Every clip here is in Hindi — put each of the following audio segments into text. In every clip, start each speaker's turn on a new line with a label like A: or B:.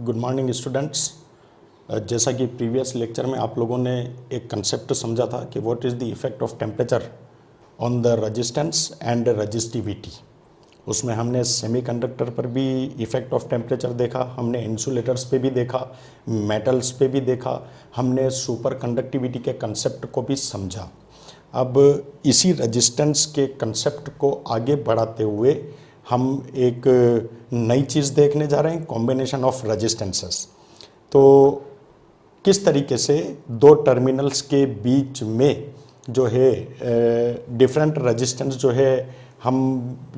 A: Good morning students. जैसा कि प्रीवियस लेक्चर में आप लोगों ने एक कंसेप्ट समझा था कि what is the effect of temperature on the resistance and resistivity. उसमें हमने सेमीकंडक्टर पर भी इफेक्ट ऑफ टेम्परेचर देखा, हमने इंसुलेटर्स पे भी देखा, मेटल्स पे भी देखा, हमने सुपर कंडक्टिविटी के कंसेप्ट को भी समझा। अब इसी रेजिस्टेंस के कंसेप्ट को आगे बढ़ाते हुए हम एक नई चीज़ देखने जा रहे हैं, कॉम्बिनेशन ऑफ रेजिस्टेंसेस। तो किस तरीके से दो टर्मिनल्स के बीच में जो है डिफरेंट रेजिस्टेंस जो है हम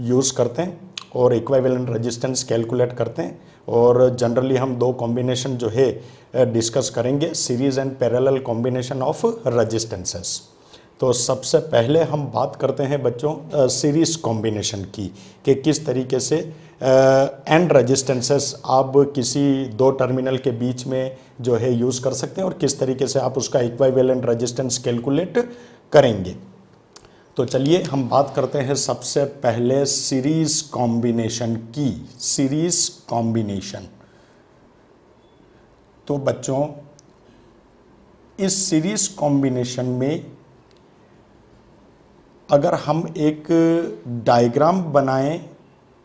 A: यूज़ करते हैं और इक्विवेलेंट रेजिस्टेंस कैलकुलेट करते हैं, और जनरली हम दो कॉम्बिनेशन जो है डिस्कस करेंगे, series and parallel combination of resistances. तो सबसे पहले हम बात करते हैं बच्चों सीरीज़ कॉम्बिनेशन की, कि किस तरीके से एंड रेजिस्टेंसेस आप किसी दो टर्मिनल के बीच में जो है यूज़ कर सकते हैं और किस तरीके से आप उसका इक्विवेलेंट रेजिस्टेंस कैलकुलेट करेंगे। तो चलिए हम बात करते हैं सबसे पहले सीरीज़ कॉम्बिनेशन की। सीरीज़ कॉम्बिनेशन, तो बच्चों इस सीरीज़ कॉम्बिनेशन में अगर हम एक डायग्राम बनाएं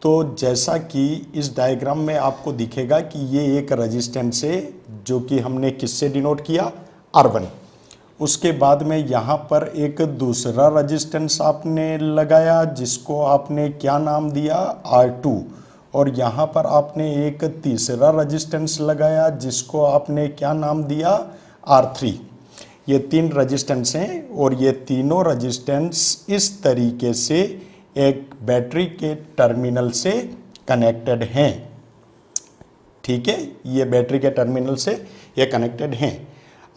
A: तो जैसा कि इस डायग्राम में आपको दिखेगा कि ये एक रेजिस्टेंस है जो कि हमने किससे डिनोट किया, R1। उसके बाद में यहाँ पर एक दूसरा रेजिस्टेंस आपने लगाया जिसको आपने क्या नाम दिया, R2, और यहाँ पर आपने एक तीसरा रेजिस्टेंस लगाया जिसको आपने क्या नाम दिया, R3। ये तीन रेजिस्टेंस हैं और ये तीनों रेजिस्टेंस इस तरीके से एक बैटरी के टर्मिनल से कनेक्टेड हैं। ठीक है, ये बैटरी के टर्मिनल से ये कनेक्टेड हैं।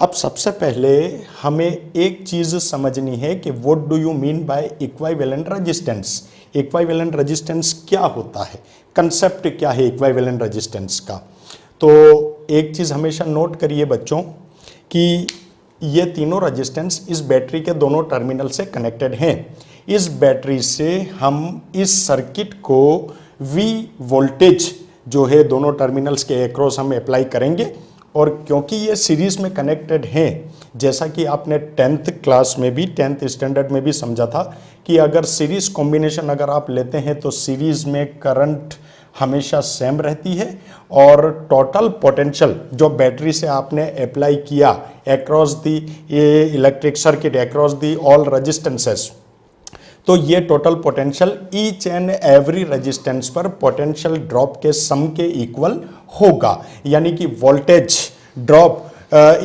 A: अब सबसे पहले हमें एक चीज़ समझनी है कि what do you mean by equivalent resistance. Equivalent resistance क्या होता है, कंसेप्ट क्या है इक्विवेलेंट रेजिस्टेंस का। तो एक चीज़ हमेशा नोट करिए बच्चों कि ये तीनों रेजिस्टेंस इस बैटरी के दोनों टर्मिनल से कनेक्टेड हैं। इस बैटरी से हम इस सर्किट को V वोल्टेज जो है दोनों टर्मिनल्स के अक्रॉस हम अप्लाई करेंगे, और क्योंकि ये सीरीज में कनेक्टेड हैं, जैसा कि आपने 10th क्लास में भी 10th स्टैंडर्ड में भी समझा था कि अगर सीरीज कॉम्बिनेशन अगर आप लेते हैं तो सीरीज में करंट हमेशा सेम रहती है और टोटल पोटेंशियल जो बैटरी से आपने अप्लाई किया across the electric circuit, across the all resistances, तो ये total potential each and every resistance पर पोटेंशियल ड्रॉप के सम के इक्वल होगा। यानी कि voltage drop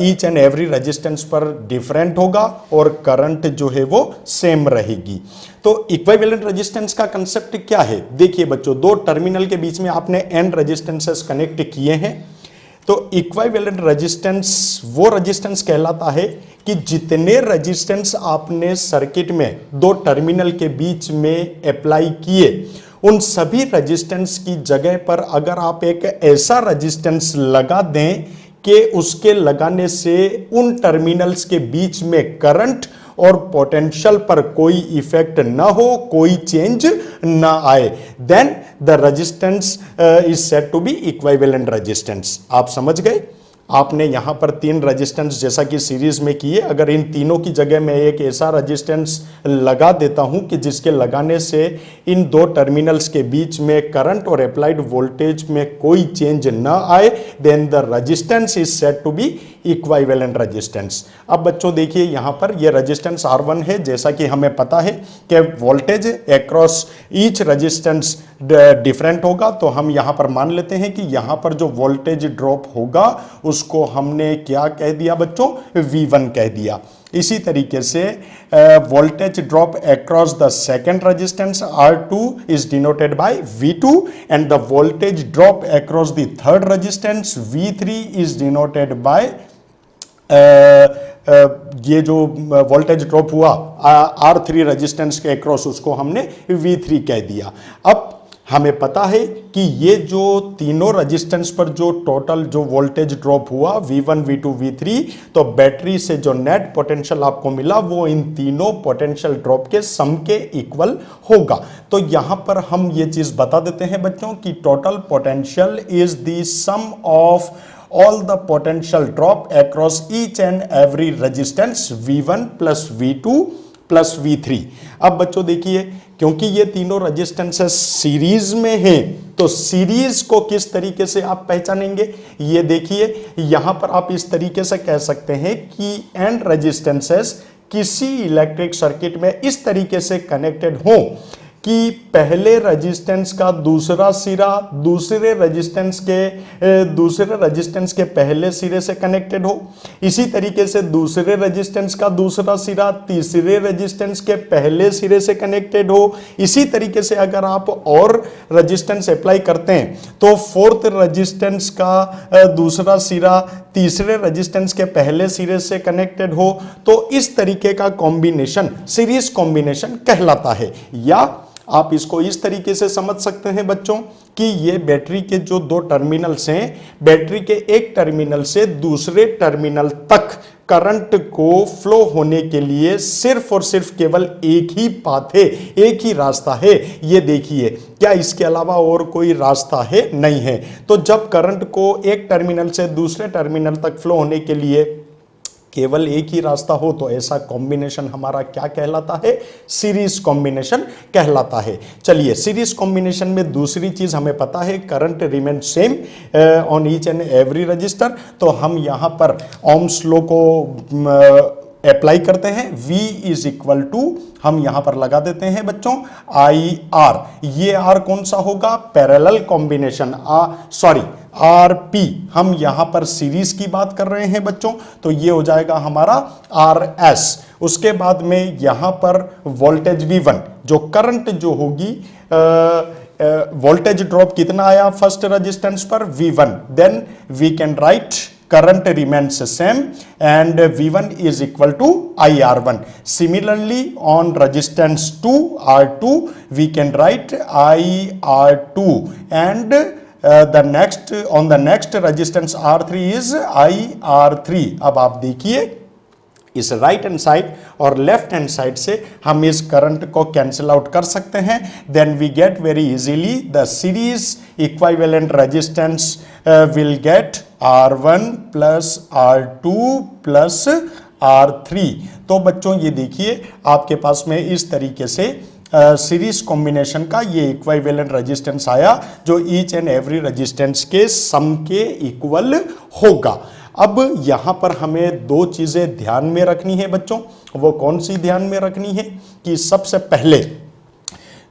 A: each and every resistance पर डिफरेंट होगा और करंट जो है वो सेम रहेगी। तो इक्विवेलेंट रेजिस्टेंस का कंसेप्ट क्या है, देखिए बच्चों, दो टर्मिनल के बीच में आपने एंड रेजिस्टेंसेस कनेक्ट किए हैं। तो इक्विवेलेंट रेजिस्टेंस वो रेजिस्टेंस कहलाता है कि जितने रेजिस्टेंस आपने सर्किट में दो टर्मिनल के बीच में अप्लाई किए, उन सभी रेजिस्टेंस की जगह पर अगर आप एक ऐसा रेजिस्टेंस लगा दें कि उसके लगाने से उन टर्मिनल्स के बीच में करंट और पोटेंशियल पर कोई इफेक्ट ना हो, कोई चेंज ना आए, then the resistance is said to be equivalent resistance. आप समझ गए। आपने यहां पर तीन रेजिस्टेंस जैसा कि सीरीज में किए, अगर इन तीनों की जगह मैं एक ऐसा रेजिस्टेंस लगा देता हूं कि जिसके लगाने से इन दो टर्मिनल्स के बीच में करंट और अप्लाइड वोल्टेज में कोई चेंज ना आए, then the resistance is said to be equivalent resistance. अब बच्चों देखिए यहां पर ये रेजिस्टेंस R1 है, जैसा कि हमें पता है कि voltage across each resistance different होगा, तो हम यहां पर मान लेते हैं कि यहां पर जो वोल्टेज ड्रॉप होगा उसको हमने क्या कह दिया बच्चों, V1 कह दिया। इसी तरीके से voltage drop across the second resistance R2 is denoted by V2 and the voltage drop across the third resistance V3 is denoted by ये जो वोल्टेज ड्रॉप हुआ R3 रेजिस्टेंस के अक्रॉस उसको हमने V3 कह दिया। अब हमें पता है कि ये जो तीनों रेजिस्टेंस पर जो टोटल जो वोल्टेज ड्रॉप हुआ V1 V2 V3, तो बैटरी से जो नेट पोटेंशियल आपको मिला वो इन तीनों पोटेंशियल ड्रॉप के सम के इक्वल होगा। तो यहां पर हम ये चीज बता देते हैं बच्चों कि total potential is the sum of all the potential drop across each and every resistance V1 plus V2 plus V3। अब बच्चों देखिए, क्योंकि ये तीनों रेजिस्टेंसेस सीरीज में हैं, तो सीरीज को किस तरीके से आप पहचानेंगे, ये देखिए यहां पर आप इस तरीके से कह सकते हैं कि एंड रेजिस्टेंसेस किसी इलेक्ट्रिक सर्किट में इस तरीके से कनेक्टेड हो कि पहले रेजिस्टेंस का दूसरा सिरा दूसरे रेजिस्टेंस के पहले सिरे से कनेक्टेड हो, इसी तरीके से दूसरे रेजिस्टेंस का दूसरा सिरा तीसरे रेजिस्टेंस के पहले सिरे से कनेक्टेड हो। इसी तरीके से अगर आप और रेजिस्टेंस अप्लाई करते हैं तो फोर्थ रेजिस्टेंस का दूसरा सिरा तीसरे रेजिस्टेंस के पहले सिरे से कनेक्टेड हो, तो इस तरीके का कॉम्बिनेशन सीरीज कॉम्बिनेशन कहलाता है। या आप इसको इस तरीके से समझ सकते हैं बच्चों कि ये बैटरी के जो दो टर्मिनल्स हैं, बैटरी के एक टर्मिनल से दूसरे टर्मिनल तक करंट को फ्लो होने के लिए सिर्फ और सिर्फ केवल एक ही पाथ है, एक ही रास्ता है। ये देखिए, क्या इसके अलावा और कोई रास्ता है? नहीं है। तो जब करंट को एक टर्मिनल से दूसरे टर्मिनल तक फ्लो होने के लिए केवल एक ही रास्ता हो, तो ऐसा कॉम्बिनेशन हमारा क्या कहलाता है? सीरीज कॉम्बिनेशन कहलाता है। चलिए, सीरीज कॉम्बिनेशन में दूसरी चीज हमें पता है, current remain same on each and every register. तो हम यहां पर ओम्स लॉ को अप्लाई करते हैं। V इज इक्वल टू, हम यहां पर लगा देते हैं बच्चों IR। ये R कौन सा होगा? Parallel combination, RP। हम यहां पर सीरीज की बात कर रहे हैं बच्चों, तो ये हो जाएगा हमारा RS। उसके बाद में यहां पर वोल्टेज V1, जो करंट जो होगी, वोल्टेज ड्रॉप कितना आया फर्स्ट रेजिस्टेंस पर? V1। Then we can write current remains same and V1 is equal to IR1. Similarly, on resistance 2 R2 we can write IR2 and on the next resistance R3 is IR3। अब आप देखिए इस राइट हैंड साइड और लेफ्ट हैंड साइड से हम इस करंट को कैंसिल आउट कर सकते हैं। Then we get very easily the series equivalent resistance will get R1 plus R2 plus R3। तो बच्चों ये देखिए, आपके पास में इस तरीके से सीरीज कॉम्बिनेशन का ये इक्विवेलेंट रेजिस्टेंस आया, जो ईच एंड एवरी रेजिस्टेंस के सम के इक्वल होगा। अब यहां पर हमें दो चीजें ध्यान में रखनी है बच्चों। वो कौन सी ध्यान में रखनी है कि सबसे पहले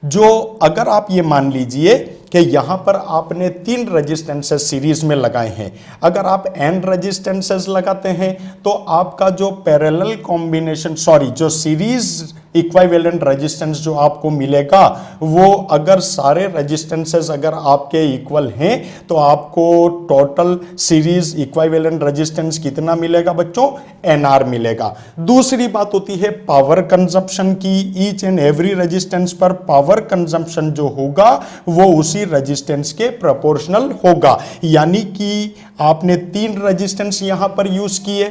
A: जो, अगर आप ये मान लीजिए कि यहां पर आपने 3 रेजिस्टेंसेस सीरीज में लगाए हैं, अगर आप n रेजिस्टेंसेस लगाते हैं तो आपका जो पैरेलल कॉम्बिनेशन, जो सीरीज इक्विवेलेंट रेजिस्टेंस जो आपको मिलेगा, वो अगर सारे रेजिस्टेंसेस अगर आपके इक्वल हैं तो आपको टोटल सीरीज इक्विवेलेंट रेजिस्टेंस कितना मिलेगा बच्चों? NR मिलेगा। दूसरी बात होती है पावर कंजप्शन की। ईच एंड एवरी रेजिस्टेंस पर पावर कंजप्शन जो होगा वो उसी रेजिस्टेंस के प्रोपोर्शनल होगा। यानी कि आपने 3 रेजिस्टेंस यहां पर यूज किए,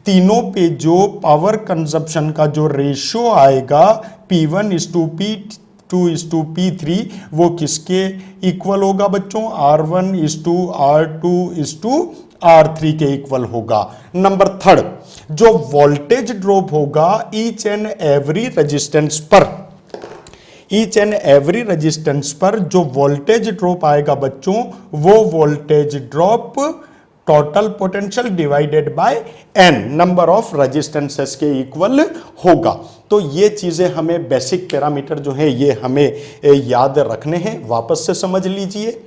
A: तीनों पे जो पावर कंजप्शन का जो रेशियो आएगा P1:P2:P3, वो किसके इक्वल होगा बच्चों? R1:R2:R3 के इक्वल होगा। नंबर 3, जो वोल्टेज ड्रॉप होगा ईच एंड एवरी रेजिस्टेंस पर, जो वोल्टेज ड्रॉप आएगा बच्चों, वो voltage drop total potential divided by n number of resistances के इक्वल होगा। तो ये चीजें हमें बेसिक पैरामीटर जो है ये हमें याद रखने हैं। वापस से समझ लीजिए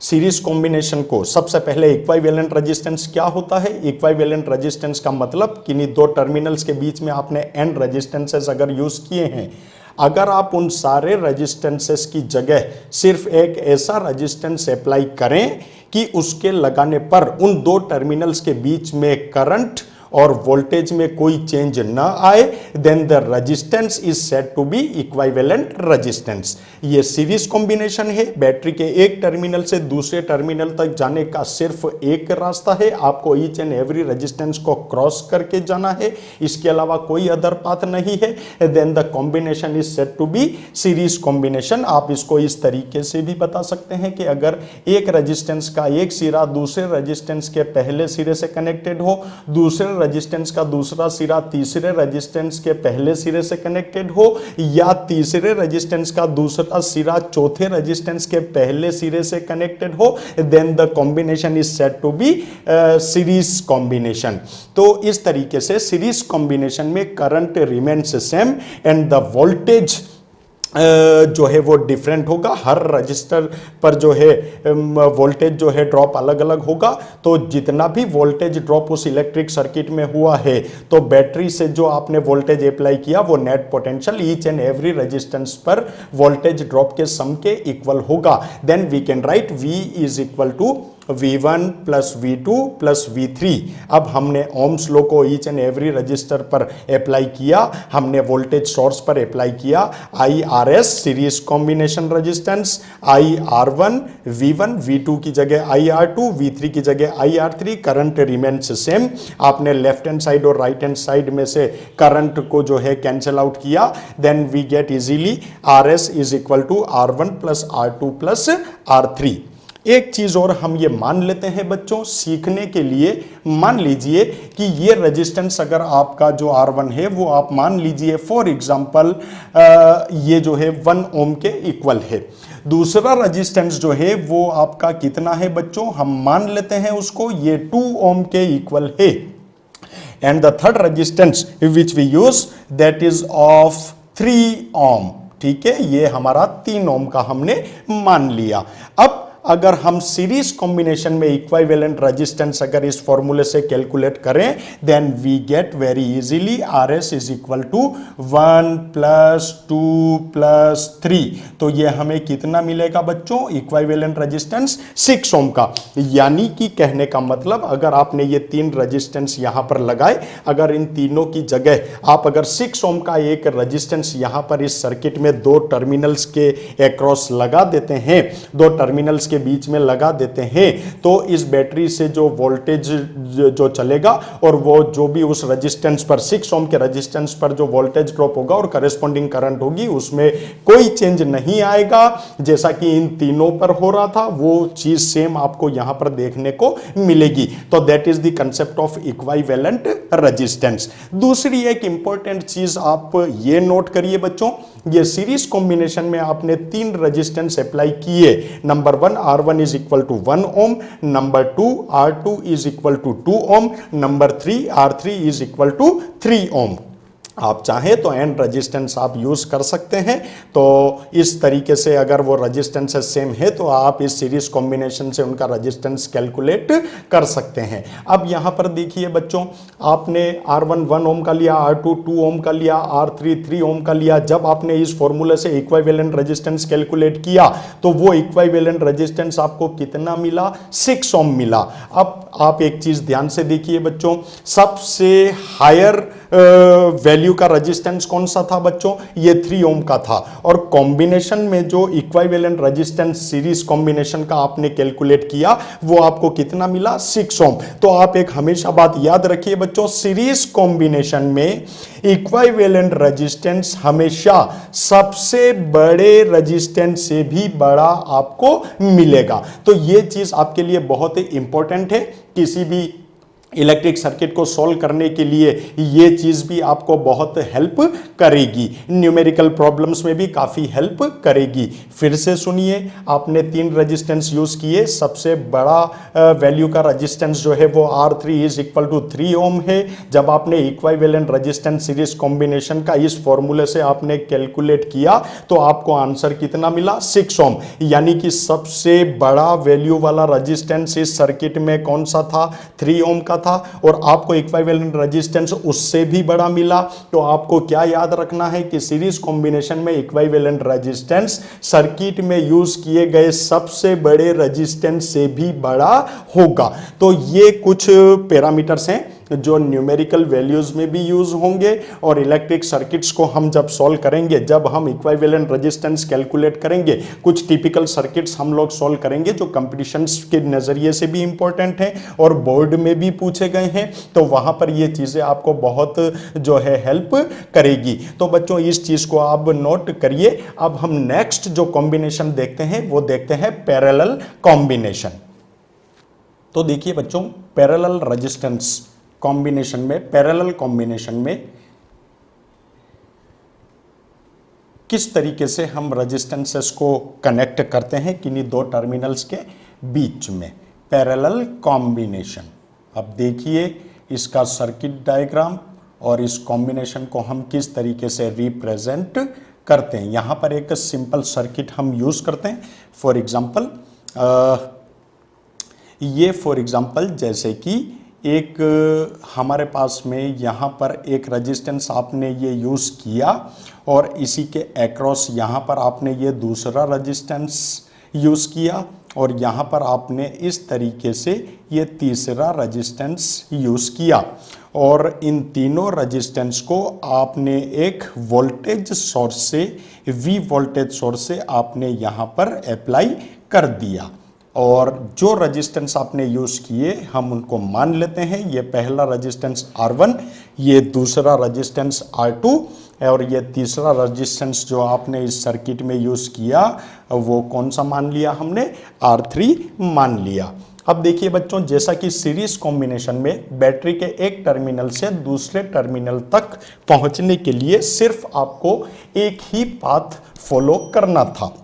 A: सीरीज कॉम्बिनेशन को। सबसे पहले इक्विवेलेंट रेजिस्टेंस क्या होता है? इक्विवेलेंट रेजिस्टेंस का मतलब किन्हीं दो टर्मिनल्स के बीच में आपने n रेजिस्टेंसेस अगर यूज किए हैं, अगर आप उन सारे रेजिस्टेंसेस की जगह सिर्फ एक ऐसा रेजिस्टेंस अप्लाई करें कि उसके लगाने पर उन दो टर्मिनल्स के बीच में करंट और वोल्टेज में कोई चेंज ना आए, then the resistance is said to be equivalent resistance. ये सीरीज कॉम्बिनेशन है, बैटरी के एक टर्मिनल से दूसरे टर्मिनल तक जाने का सिर्फ एक रास्ता है, आपको ईच एंड एवरी रेजिस्टेंस को क्रॉस करके जाना है, इसके अलावा कोई अदर पाथ नहीं है, then the combination is said to be series combination. आप इसको इस तरीके से भी बता सकते हैं कि अगर एक रेजिस्टेंस का एक सिरा दूसरे रेजिस्टेंस के पहले सिरे से कनेक्टेड हो, दूसरे रेजिस्टेंस का दूसरा सिरा तीसरे रेजिस्टेंस के पहले सिरे से कनेक्टेड हो, या तीसरे रेजिस्टेंस का दूसरा सिरा चौथे रेजिस्टेंस के पहले सिरे से कनेक्टेड हो, then the combination is said to be series combination. तो इस तरीके से सीरीज कॉम्बिनेशन में current remains same and the voltage जो है वो डिफरेंट होगा। हर रजिस्टर पर जो है वोल्टेज जो है ड्रॉप अलग अलग होगा। तो जितना भी वोल्टेज ड्रॉप उस इलेक्ट्रिक सर्किट में हुआ है, तो बैटरी से जो आपने वोल्टेज अप्लाई किया वो net potential each and every resistance पर वोल्टेज ड्रॉप के सम के इक्वल होगा। Then we can write V is equal to V1 plus V2 plus V3। अब हमने ओम्स लॉ को ईच एंड एवरी रजिस्टर पर अप्लाई किया, हमने वोल्टेज सोर्स पर अप्लाई किया IRS series combination resistance, IR1 V1 V2 की जगह IR2 V3 की जगह IR3, करंट रिमेन्स सेम। आपने लेफ्ट हैंड साइड और राइट हैंड साइड में से करंट को जो है कैंसिल आउट किया, then we get easily RS is equal to R1 plus R2 plus R3। एक चीज और हम ये मान लेते हैं बच्चों सीखने के लिए, मान लीजिए कि ये रेजिस्टेंस अगर आपका जो R1 है वो आप मान लीजिए फॉर एग्जांपल ये जो है 1 ओम के इक्वल है। दूसरा रेजिस्टेंस जो है वो आपका कितना है बच्चों, हम मान लेते हैं उसको ये 2 ओम के इक्वल है। And the third resistance which we use that is of 3 ohm. ठीक है, ये हमारा 3 ओम का हमने मान लिया। अब अगर हम सीरीज कॉम्बिनेशन में इक्विवेलेंट रेजिस्टेंस अगर इस फॉर्मूले से कैलकुलेट करें, then we get very easily RS is equal to 1 plus 2 plus 3। तो ये हमें कितना मिलेगा बच्चों, इक्विवेलेंट रेजिस्टेंस 6 ओम का। यानी कि कहने का मतलब अगर आपने ये 3 रेजिस्टेंस यहां पर लगाए, अगर इन तीनों की जगह आप अगर 6 ओम का एक रेजिस्टेंस यहां पर इस सर्किट में 2 टर्मिनल्स के अक्रॉस लगा देते हैं, 2 टर्मिनल्स के बीच में लगा देते हैं, तो इस बैटरी से जो वोल्टेज जो चलेगा और वो जो भी उस रेजिस्टेंस पर 6 ओम के रेजिस्टेंस पर जो वोल्टेज ड्रॉप होगा और करस्पॉन्डिंग करंट होगी उसमें कोई चेंज नहीं आएगा। जैसा कि इन तीनों पर हो रहा था वो चीज सेम आपको यहां पर देखने को मिलेगी। तो that is the concept of equivalent resistance. दूसरी एक इंपॉर्टेंट चीज आप ये नोट करिए बच्चों, ये सीरीज कॉम्बिनेशन में आपने 3 रेजिस्टेंस अप्लाई किए। Number 1 R1 is equal to 1 ohm, number 2 R2 is equal to 2 ohm, number 3 R3 is equal to 3 ohm। आप चाहें तो एंड रेजिस्टेंस आप यूज कर सकते हैं। तो इस तरीके से अगर वो रेजिस्टेंस सेम है तो आप इस सीरीज कॉम्बिनेशन से उनका रेजिस्टेंस कैलकुलेट कर सकते हैं। अब यहां पर देखिए बच्चों, आपने R1 1 ओम का लिया, R2 2 ओम का लिया, R3 3 ओम का लिया। जब आपने इस फॉर्मूले से इक्विवेलेंट रेजिस्टेंस कैलकुलेट किया तो वो इक्विवेलेंट रेजिस्टेंस आपको कितना मिला, 6 ओम मिला। अब आप एक चीज ध्यान से देखिए बच्चों, सबसे हायर वैल्यू का रेजिस्टेंस कौन सा था बच्चों, ये 3 ओम का था। और कॉम्बिनेशन में जो इक्विवेलेंट रेजिस्टेंस सीरीज कॉम्बिनेशन का आपने कैलकुलेट किया वो आपको कितना मिला, 6 ओम। तो आप एक हमेशा बात याद रखिए बच्चों, सीरीज कॉम्बिनेशन में इक्विवेलेंट रेजिस्टेंस हमेशा सबसे बड़े रेजिस्टेंस से भी बड़ा आपको मिलेगा। तो ये चीज आपके लिए बहुत ही इंपॉर्टेंट है। किसी भी इलेक्ट्रिक सर्किट को सॉल्व करने के लिए ये चीज भी आपको बहुत हेल्प करेगी, न्यूमेरिकल प्रॉब्लम्स में भी काफी हेल्प करेगी। फिर से सुनिए, आपने 3 रेजिस्टेंस यूज किए, सबसे बड़ा वैल्यू का रेजिस्टेंस जो है वो R3 इज इक्वल टू 3 ओम है। जब आपने इक्विवेलेंट रेजिस्टेंस सीरीज कॉम्बिनेशन का इस फॉर्मूले से आपने कैलकुलेट किया तो आपको आंसर कितना मिला, 6 ओम। यानी कि सबसे बड़ा वैल्यू वाला रेजिस्टेंस इस सर्किट में कौन सा था, 3 ओम का था। और आपको इक्विवेलेंट रेजिस्टेंस उससे भी बड़ा मिला। तो आपको क्या याद रखना है कि सीरीज कॉम्बिनेशन में इक्विवेलेंट रेजिस्टेंस सर्किट में यूज किए गए सबसे बड़े रेजिस्टेंस से भी बड़ा होगा। तो ये कुछ पैरामीटर्स हैं, जो न्यूमेरिकल वैल्यूज में भी यूज होंगे और इलेक्ट्रिक सर्किट्स को हम जब सॉल्व करेंगे, जब हम इक्विवेलेंट रेजिस्टेंस कैलकुलेट करेंगे, कुछ टिपिकल सर्किट्स हम लोग सॉल्व करेंगे जो कंपटीशंस के नजरिए से भी इंपॉर्टेंट हैं और बोर्ड में भी पूछे गए हैं, तो वहां पर ये चीजें आपको बहुत जो है हेल्प करेगी। तो बच्चों इस चीज को आप नोट करिए। अब हम नेक्स्ट जो कॉम्बिनेशन देखते हैं वो देखते हैं पैरेलल कॉम्बिनेशन। तो देखिए बच्चों, पैरेलल रेजिस्टेंस कॉम्बिनेशन में, पैरेलल कॉम्बिनेशन में किस तरीके से हम रेजिस्टेंसेस को कनेक्ट करते हैं किन्हीं दो टर्मिनल्स के बीच में, पैरेलल कॉम्बिनेशन। अब देखिए इसका सर्किट डायग्राम और इस कॉम्बिनेशन को हम किस तरीके से रिप्रेजेंट करते हैं। यहां पर एक सिंपल सर्किट हम यूज करते हैं। फॉर एग्जांपल जैसे कि एक हमारे पास में यहाँ पर एक रेजिस्टेंस आपने ये यूज़ किया और इसी के एक्रॉस यहाँ पर आपने ये दूसरा रेजिस्टेंस यूज़ किया और यहाँ पर आपने इस तरीके से ये तीसरा रेजिस्टेंस यूज़ किया और इन तीनों रेजिस्टेंस को आपने एक वोल्टेज सोर्स से, V वोल्टेज सोर्स से आपने यहाँ पर अप्लाई कर दिया और जो रेजिस्टेंस आपने यूज किए हम उनको मान लेते हैं। ये पहला रेजिस्टेंस R1, ये दूसरा रेजिस्टेंस R2 और ये तीसरा रेजिस्टेंस जो आपने इस सर्किट में यूज किया वो कौन सा मान लिया हमने, R3 मान लिया। अब देखिए बच्चों, जैसा कि सीरीज कॉम्बिनेशन में बैटरी के एक टर्मिनल से दूसरे टर्मिनल तक पहुंचने के लिए सिर्फ आपको एक ही पाथ फॉलो करना था,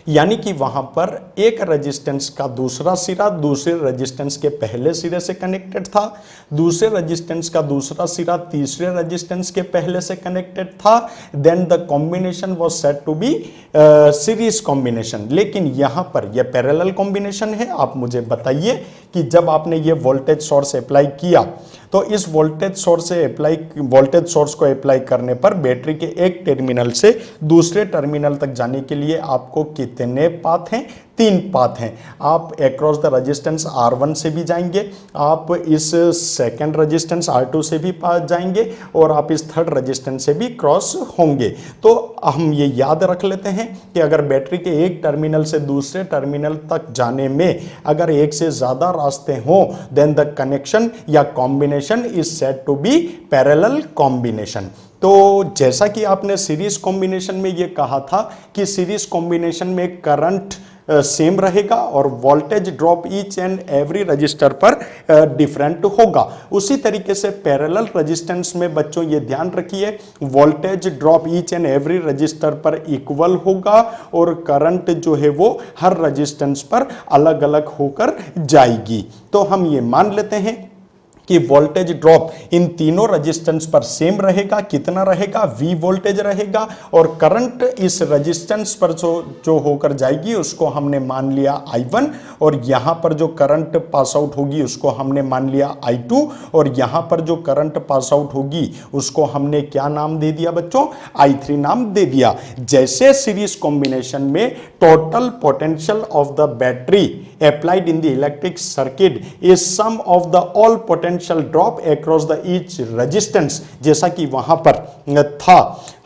A: यानी कि वहां पर एक रेजिस्टेंस का दूसरा सिरा दूसरे रेजिस्टेंस के पहले सिरे से कनेक्टेड था, दूसरे रेजिस्टेंस का दूसरा सिरा तीसरे रेजिस्टेंस के पहले से कनेक्टेड था, then the combination was said to be series combination. लेकिन यहां पर यह पैरेलल कॉम्बिनेशन है। आप मुझे बताइए कि जब आपने ये वोल्टेज सोर्स अप्लाई किया तो इस वोल्टेज सोर्स को अप्लाई करने पर बैटरी के एक टर्मिनल से दूसरे टर्मिनल तक जाने के लिए आपको कितने पाथ हैं, 3 पाथ हैं। आप अक्रॉस द रेजिस्टेंस R1 से भी जाएंगे, आप इस सेकंड रेजिस्टेंस R2 से भी जाएंगे और आप इस थर्ड रेजिस्टेंस से भी क्रॉस होंगे। तो हम ये याद रख लेते हैं कि अगर बैटरी के एक टर्मिनल से दूसरे टर्मिनल तक जाने में अगर एक से ज्यादा रास्ते हों, देन द कनेक्शन या combination is said to be parallel combination. तो जैसा कि आपने सीरीज कॉम्बिनेशन में ये कहा था कि सीरीज कॉम्बिनेशन में करंट सेम रहेगा और voltage drop each and every resistor पर डिफरेंट होगा, उसी तरीके से पैरेलल रेजिस्टेंस में बच्चों ये ध्यान रखिए voltage drop each and every resistor पर इक्वल होगा और करंट जो है वो हर रजिस्टेंस पर अलग अलग होकर जाएगी। तो हम ये मान लेते हैं कि वोल्टेज ड्रॉप इन तीनों रेजिस्टेंस पर सेम रहेगा। कितना रहेगा, V वोल्टेज रहेगा और करंट इस रेजिस्टेंस पर जो होकर जाएगी उसको हमने मान लिया I1 और यहां पर जो करंट पास आउट होगी उसको हमने मान लिया I2 और यहां पर जो करंट पास आउट होगी उसको हमने क्या नाम दे दिया बच्चों, I3 नाम दे दिया। जैसे सीरीज कॉम्बिनेशन में total potential of the battery applied in the electric circuit is sum of the all potential drop across the each resistance, जैसा कि वहां पर था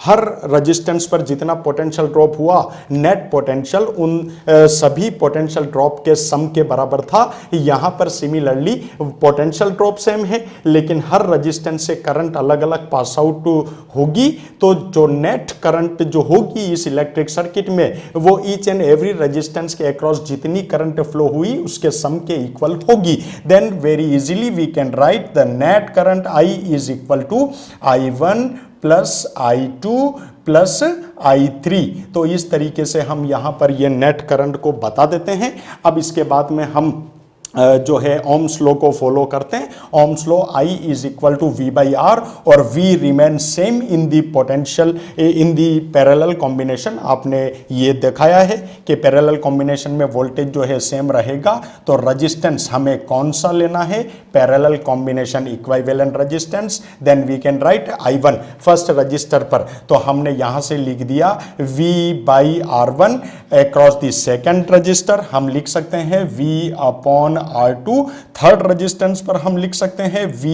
A: हर रेजिस्टेंस पर जितना पोटेंशियल ड्रॉप हुआ नेट पोटेंशियल उन सभी पोटेंशियल ड्रॉप के सम के बराबर था। यहां पर सिमिलरली पोटेंशियल ड्रॉप सेम है लेकिन हर रेजिस्टेंस से करंट अलग अलग पास आउट होगी, तो जो नेट करंट जो होगी इस इलेक्ट्रिक सर्किट में वो ईच एंड एवरी रेजिस्टेंस के अक्रॉस जितनी करंट फ्लो हुई उसके सम के इक्वल होगी। Then very easily we can write the net current I is equal to I1 plus I2 plus I3। तो इस तरीके से हम यहां पर ये नेट करंट को बता देते हैं। अब इसके बाद में हम जो है ओम्स लॉ को फॉलो करते हैं। Ohm's law I is equal to V by R और V remain same in the potential in the parallel combination. आपने ये दिखाया है कि पैरेलल कॉम्बिनेशन में वोल्टेज जो है सेम रहेगा, तो रेजिस्टेंस हमें कौन सा लेना है, parallel combination equivalent resistance. Then we can write I1 first resistor पर, तो हमने यहां से लिख दिया V by R1 across the second resistor. हम लिख सकते हैं V upon R2। Third resistance पर हम लिख सकते हैं V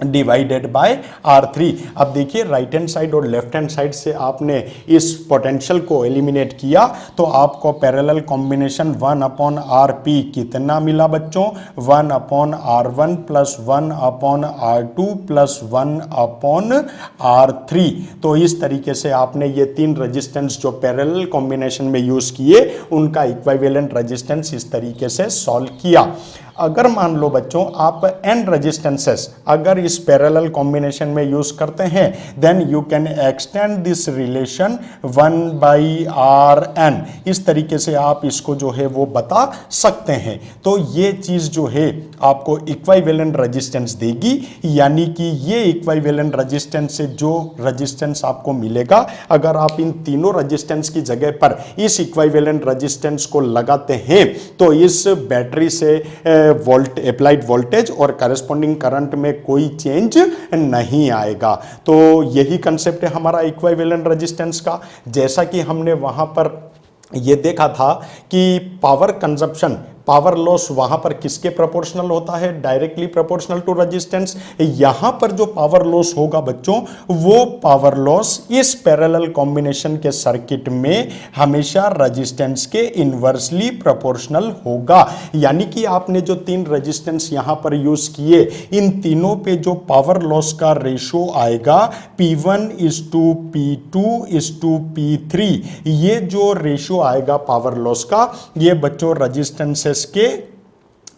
A: डिवाइडेड बाय R3। अब देखिए राइट हैंड साइड और लेफ्ट हैंड साइड से आपने इस पोटेंशियल को एलिमिनेट किया तो आपको पैरेलल कॉम्बिनेशन 1/RP कितना मिला बच्चों? 1/R1 plus 1/R2 plus 1/R3। तो इस तरीके से आपने ये तीन रेजिस्टेंस जो पैरेलल कॉम्बिनेशन में यूज किए उनका इक्विवेलेंट रेजिस्टेंस इस तरीके से सॉल्व किया। अगर मान लो बच्चों आप n रेजिस्टेंसेस अगर इस पैरेलल कॉम्बिनेशन में यूज करते हैं then you can extend this relation 1/Rn। इस तरीके से आप इसको जो है वो बता सकते हैं। तो ये चीज जो है आपको इक्विवेलेंट रेजिस्टेंस देगी, यानी कि ये इक्विवेलेंट रेजिस्टेंस से जो रेजिस्टेंस आपको मिलेगा अगर आप इन तीनों रेजिस्टेंस की जगह पर इस इक्विवेलेंट रेजिस्टेंस को लगाते हैं तो इस बैटरी से अप्लाइड वोल्टेज और करस्पॉन्डिंग करंट में कोई चेंज नहीं आएगा। तो यही कंसेप्ट है हमारा इक्विवेलेंट रेजिस्टेंस का। जैसा कि हमने वहां पर ये देखा था कि पावर कंजप्शन, पावर लॉस वहां पर किसके प्रोपोर्शनल होता है? Directly proportional to resistance. यहां पर जो पावर लॉस होगा बच्चों वो पावर लॉस इस पैरेलल कॉम्बिनेशन के सर्किट में हमेशा रेजिस्टेंस के इनवर्सली प्रोपोर्शनल होगा। यानी कि आपने जो तीन रेजिस्टेंस यहां पर यूज किए इन तीनों पे जो पावर लॉस का रेशो आएगा P1:P2:P3, ये जो रेशो आएगा पावर लॉस का ये बच्चों रेजिस्टेंसेस के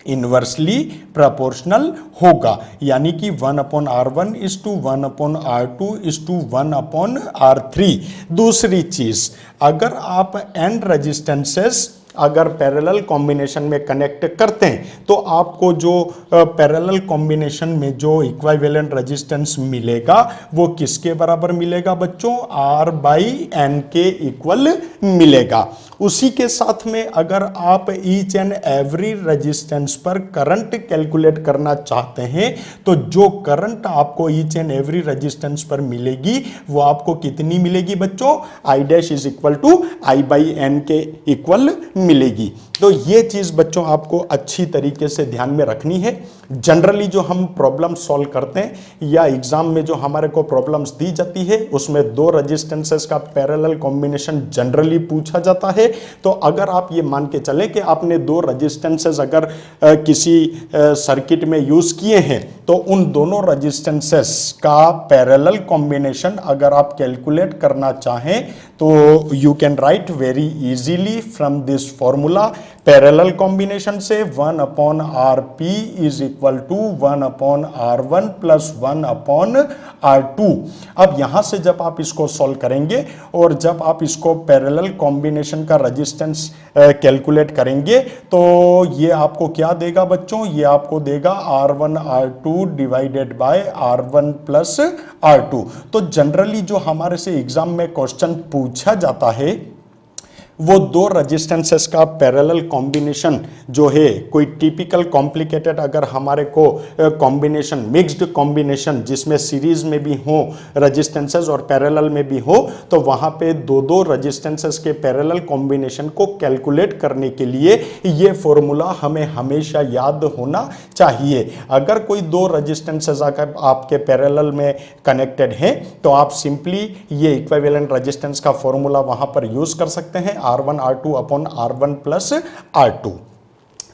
A: इनवर्सली प्रोपोर्शनल होगा। यानी कि 1/R1:1/R2:1/R3। दूसरी चीज, अगर आप n रेजिस्टेंसेस अगर पैरेलल कॉम्बिनेशन में कनेक्ट करते हैं तो आपको जो पैरेलल कॉम्बिनेशन में जो इक्विवेलेंट रेजिस्टेंस मिलेगा वो किसके बराबर मिलेगा बच्चों? R/n के इक्वल मिलेगा। उसी के साथ में अगर आप ईच एंड एवरी रेजिस्टेंस पर करंट कैलकुलेट करना चाहते हैं तो जो करंट आपको ईच एंड एवरी रेजिस्टेंस पर मिलेगी वो आपको कितनी मिलेगी बच्चों? I'=I/n के इक्वल मिलेगी। तो ये चीज बच्चों आपको अच्छी तरीके से ध्यान में रखनी है। जनरली जो हम प्रॉब्लम सॉल्व करते हैं या एग्जाम में जो हमारे को प्रॉब्लम्स दी जाती है उसमें दो रेजिस्टेंसेस का पैरेलल कॉम्बिनेशन जनरली पूछा जाता है। तो अगर आप ये मान के चलें कि आपने दो रेजिस्टेंसेस अगर किसी सर्किट में यूज किए हैं तो उन दोनों रेजिस्टेंसेस का पैरेलल कॉम्बिनेशन अगर आप कैलकुलेट करना चाहें तो you can right very easily from this formula. Parallel combination से 1/Rp is equal to 1/R1 plus 1/R2। अब यहां से जब आप इसको सॉल्व करेंगे और जब आप इसको पैरेलल कॉम्बिनेशन का रेजिस्टेंस कैलकुलेट करेंगे तो ये आपको क्या देगा बच्चों? ये आपको देगा R1/R2 divided by R1 plus R2। तो जनरली जो हमारे से एग्जाम में क्वेश्चन पूछा जाता है वो दो रेजिस्टेंसेस का पैरेलल कॉम्बिनेशन जो है कोई टिपिकल कॉम्प्लिकेटेड अगर हमारे को कॉम्बिनेशन मिक्स्ड कॉम्बिनेशन जिसमें सीरीज में भी हो रेजिस्टेंसेस और पैरेलल में भी हो तो वहां पे दो दो रेजिस्टेंसेस के पैरेलल कॉम्बिनेशन को कैलकुलेट करने के लिए ये फॉर्मूला हमें हमेशा याद होना चाहिए। अगर कोई दो रेजिस्टेंसेस अगर आपके पैरेलल में कनेक्टेड हैं तो आप सिंपली ये इक्विवेलेंट रेजिस्टेंस का फॉर्मूला वहां पर यूज कर सकते हैं R1/R2/R1 प्लस R2।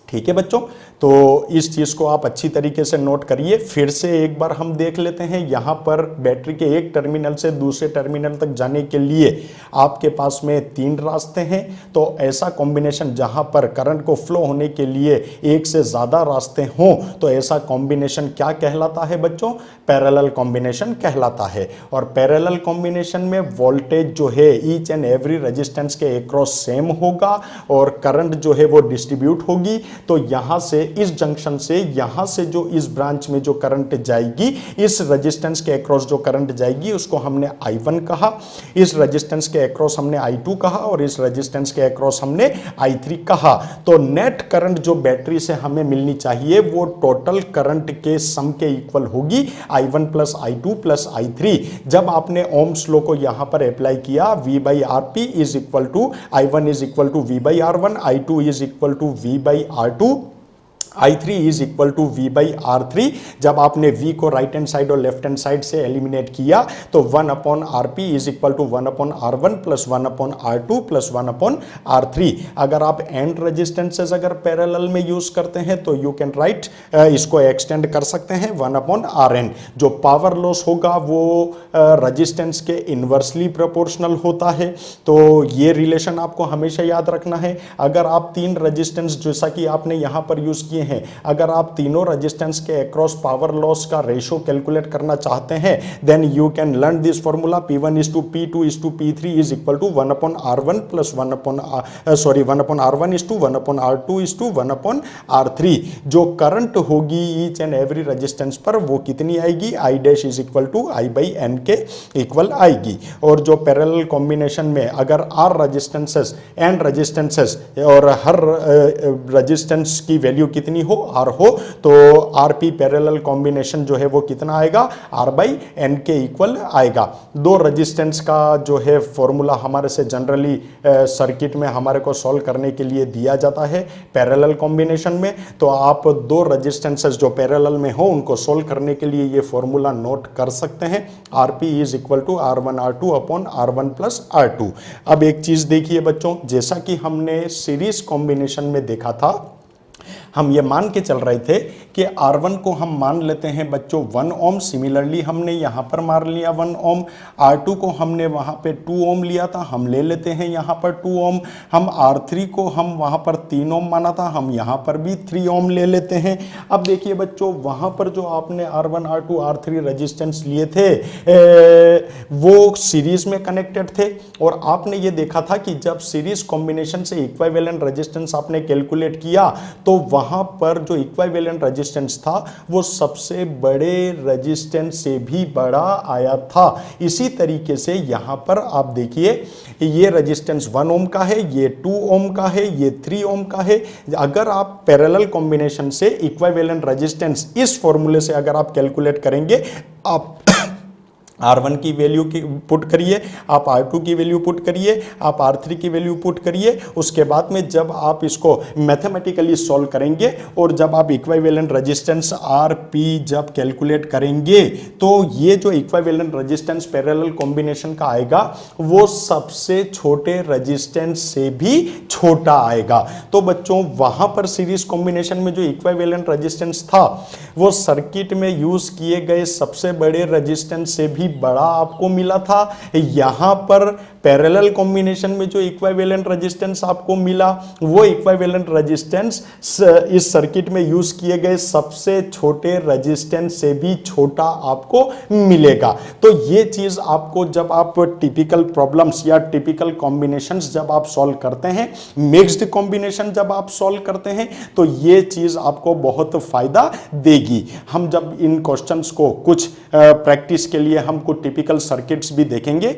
A: ठीक है बच्चों, तो इस चीज को आप अच्छी तरीके से नोट करिए। फिर से एक बार हम देख लेते हैं। यहां पर बैटरी के एक टर्मिनल से दूसरे टर्मिनल तक जाने के लिए आपके पास में तीन रास्ते हैं। तो ऐसा कॉम्बिनेशन जहां पर करंट को फ्लो होने के लिए एक से ज्यादा रास्ते हों तो ऐसा कॉम्बिनेशन क्या कहलाता है बच्चों? पैरेलल कॉम्बिनेशन कहलाता है। और पैरेलल कॉम्बिनेशन में वोल्टेज जो है ईच एंड एवरी रेजिस्टेंस के अक्रॉस सेम होगा और करंट जो है वो डिस्ट्रीब्यूट होगी। तो यहां से इस जंक्शन से यहां से जो इस ब्रांच में जो करंट जाएगी इस रेजिस्टेंस के अक्रॉस जो करंट जाएगी उसको हमने I1 कहा, इस रेजिस्टेंस के अक्रॉस हमने I2 कहा और इस रेजिस्टेंस के अक्रॉस हमने I3 कहा। तो नेट करंट जो बैटरी से हमें मिलनी चाहिए वो टोटल करंट के सम के इक्वल होगी I1 plus I2 plus I3। जब आपने ओम्स लॉ को यहां पर अप्लाई किया V/Rp is equal to I1 is equal to V/R1, I2 is equal to V/R2। I3 is equal to V by R3। जब आपने V को राइट हैंड साइड और लेफ्ट हैंड साइड से एलिमिनेट किया तो 1 upon RP is equal to 1 upon R1 plus 1 upon R2 plus 1 upon R3। अगर आप एंड रेजिस्टेंसेस अगर पैरेलल में यूज करते हैं तो यू कैन राइट, इसको एक्सटेंड कर सकते हैं 1 अपॉन Rn। जो पावर लॉस होगा वो रेजिस्टेंस के इनवर्सली प्रोपोर्शनल होता है। तो ये रिलेशन आपको हमेशा याद रखना है। अगर आप तीन रेजिस्टेंस जैसा कि आपने यहां पर यूज किए हैं, अगर आप तीनों रेजिस्टेंस के अक्रॉस पावर लॉस का रेशो कैलकुलेट करना चाहते हैं then you can learn this formula P1 is to P2 is to P3 is equal to 1 upon R1 plus 1 upon 1 upon R1 is to 1 upon R2 is to 1 upon R3। जो करंट होगी ईच एंड एवरी रेजिस्टेंस पर वो कितनी आएगी, I dash is equal to I by N के इक्वल आएगी। और जो पैरेलल कॉम्बिनेशन में अगर R रेजिस्टेंसेस एंड रेजिस्टेंसेस और हर रेजिस्टेंस की वैल्यू कितनी हो, R हो, तो RP पैरेलल कॉम्बिनेशन जो है वो कितना आएगा, R बाई N के इक्वल आएगा। दो रेजिस्टेंस का जो है फॉर्मूला हमारे से जनरली सर्किट में हमारे को सॉल्व करने के लिए दिया जाता है पैरेलल कॉम्बिनेशन में। तो आप दो रेजिस्टेंसेस जो पैरेलल में हो उनको सॉल्व करने के लिए ये फॉर्मूला नोट कर सकते हैं, RP is equal to R1 R2 upon R1 plus R2। अब एक चीज देखिए बच्चों, जैसा कि हमने सीरीज कॉम्बिनेशन में देखा था, हम ये मान के चल रहे थे कि R1 को हम मान लेते हैं बच्चों 1 ओम, सिमिलरली हमने यहाँ पर मान लिया 1 ओम। R2 को हमने वहाँ पे 2 ओम लिया था, हम ले लेते हैं यहाँ पर 2 ओम। हम R3 को हम वहाँ पर 3 ओम माना था, हम यहाँ पर भी 3 ओम ले लेते हैं। अब देखिए बच्चों, वहाँ पर जो आपने R1 R2 R3 रेजिस्टेंस लिए थे वो सीरीज में कनेक्टेड थे, और आपने ये देखा था कि जब सीरीज कॉम्बिनेशन से इक्विवेलेंट रेजिस्टेंस आपने कैलकुलेट किया तो वहां पर जो इक्विवेलेंट रेजिस्टेंस था वो सबसे बड़े रेजिस्टेंस से भी बड़ा आया था। इसी तरीके से यहां पर आप देखिए, ये रेजिस्टेंस 1 ओम का है, ये 2 ओम का है, ये 3 ओम का है। अगर आप पैरेलल कॉम्बिनेशन से इक्विवेलेंट रेजिस्टेंस इस फॉर्मूले से अगर आप कैलकुलेट करेंगे, आप R1 की वैल्यू की पुट करिए, आप R2 की वैल्यू पुट करिए, आप R3 की वैल्यू पुट करिए। उसके बाद में जब आप इसको मैथमेटिकली सॉल्व करेंगे और जब आप इक्विवेलेंट रेजिस्टेंस RP जब कैलकुलेट करेंगे तो ये जो इक्विवेलेंट रेजिस्टेंस पैरेलल कॉम्बिनेशन का आएगा वो सबसे छोटे रेजिस्टेंस से भी छोटा आएगा। तो बच्चों, वहां पर सीरीज कॉम्बिनेशन में जो इक्विवेलेंट रेजिस्टेंस था वो सर्किट में यूज किए गए सबसे बड़े रेजिस्टेंस से भी बड़ा आपको मिला था। यहां पर पैरेलल कॉम्बिनेशन में जो इक्विवेलेंट रेजिस्टेंस आपको मिला वो इक्विवेलेंट रेजिस्टेंस इस सर्किट में यूज किए गए सबसे छोटे रेजिस्टेंस से भी छोटा आपको मिलेगा। तो ये चीज आपको जब आप टिपिकल प्रॉब्लम्स या टिपिकल कॉम्बिनेशंस जब आप सॉल्व करते हैं, मिक्स्ड कॉम्बिनेशन जब आप सॉल्व करते हैं, तो ये चीज आपको बहुत फायदा देगी। हम जब इन क्वेश्चंस को कुछ प्रैक्टिस के लिए हम कुछ टिपिकल सर्किट्स भी देखेंगे,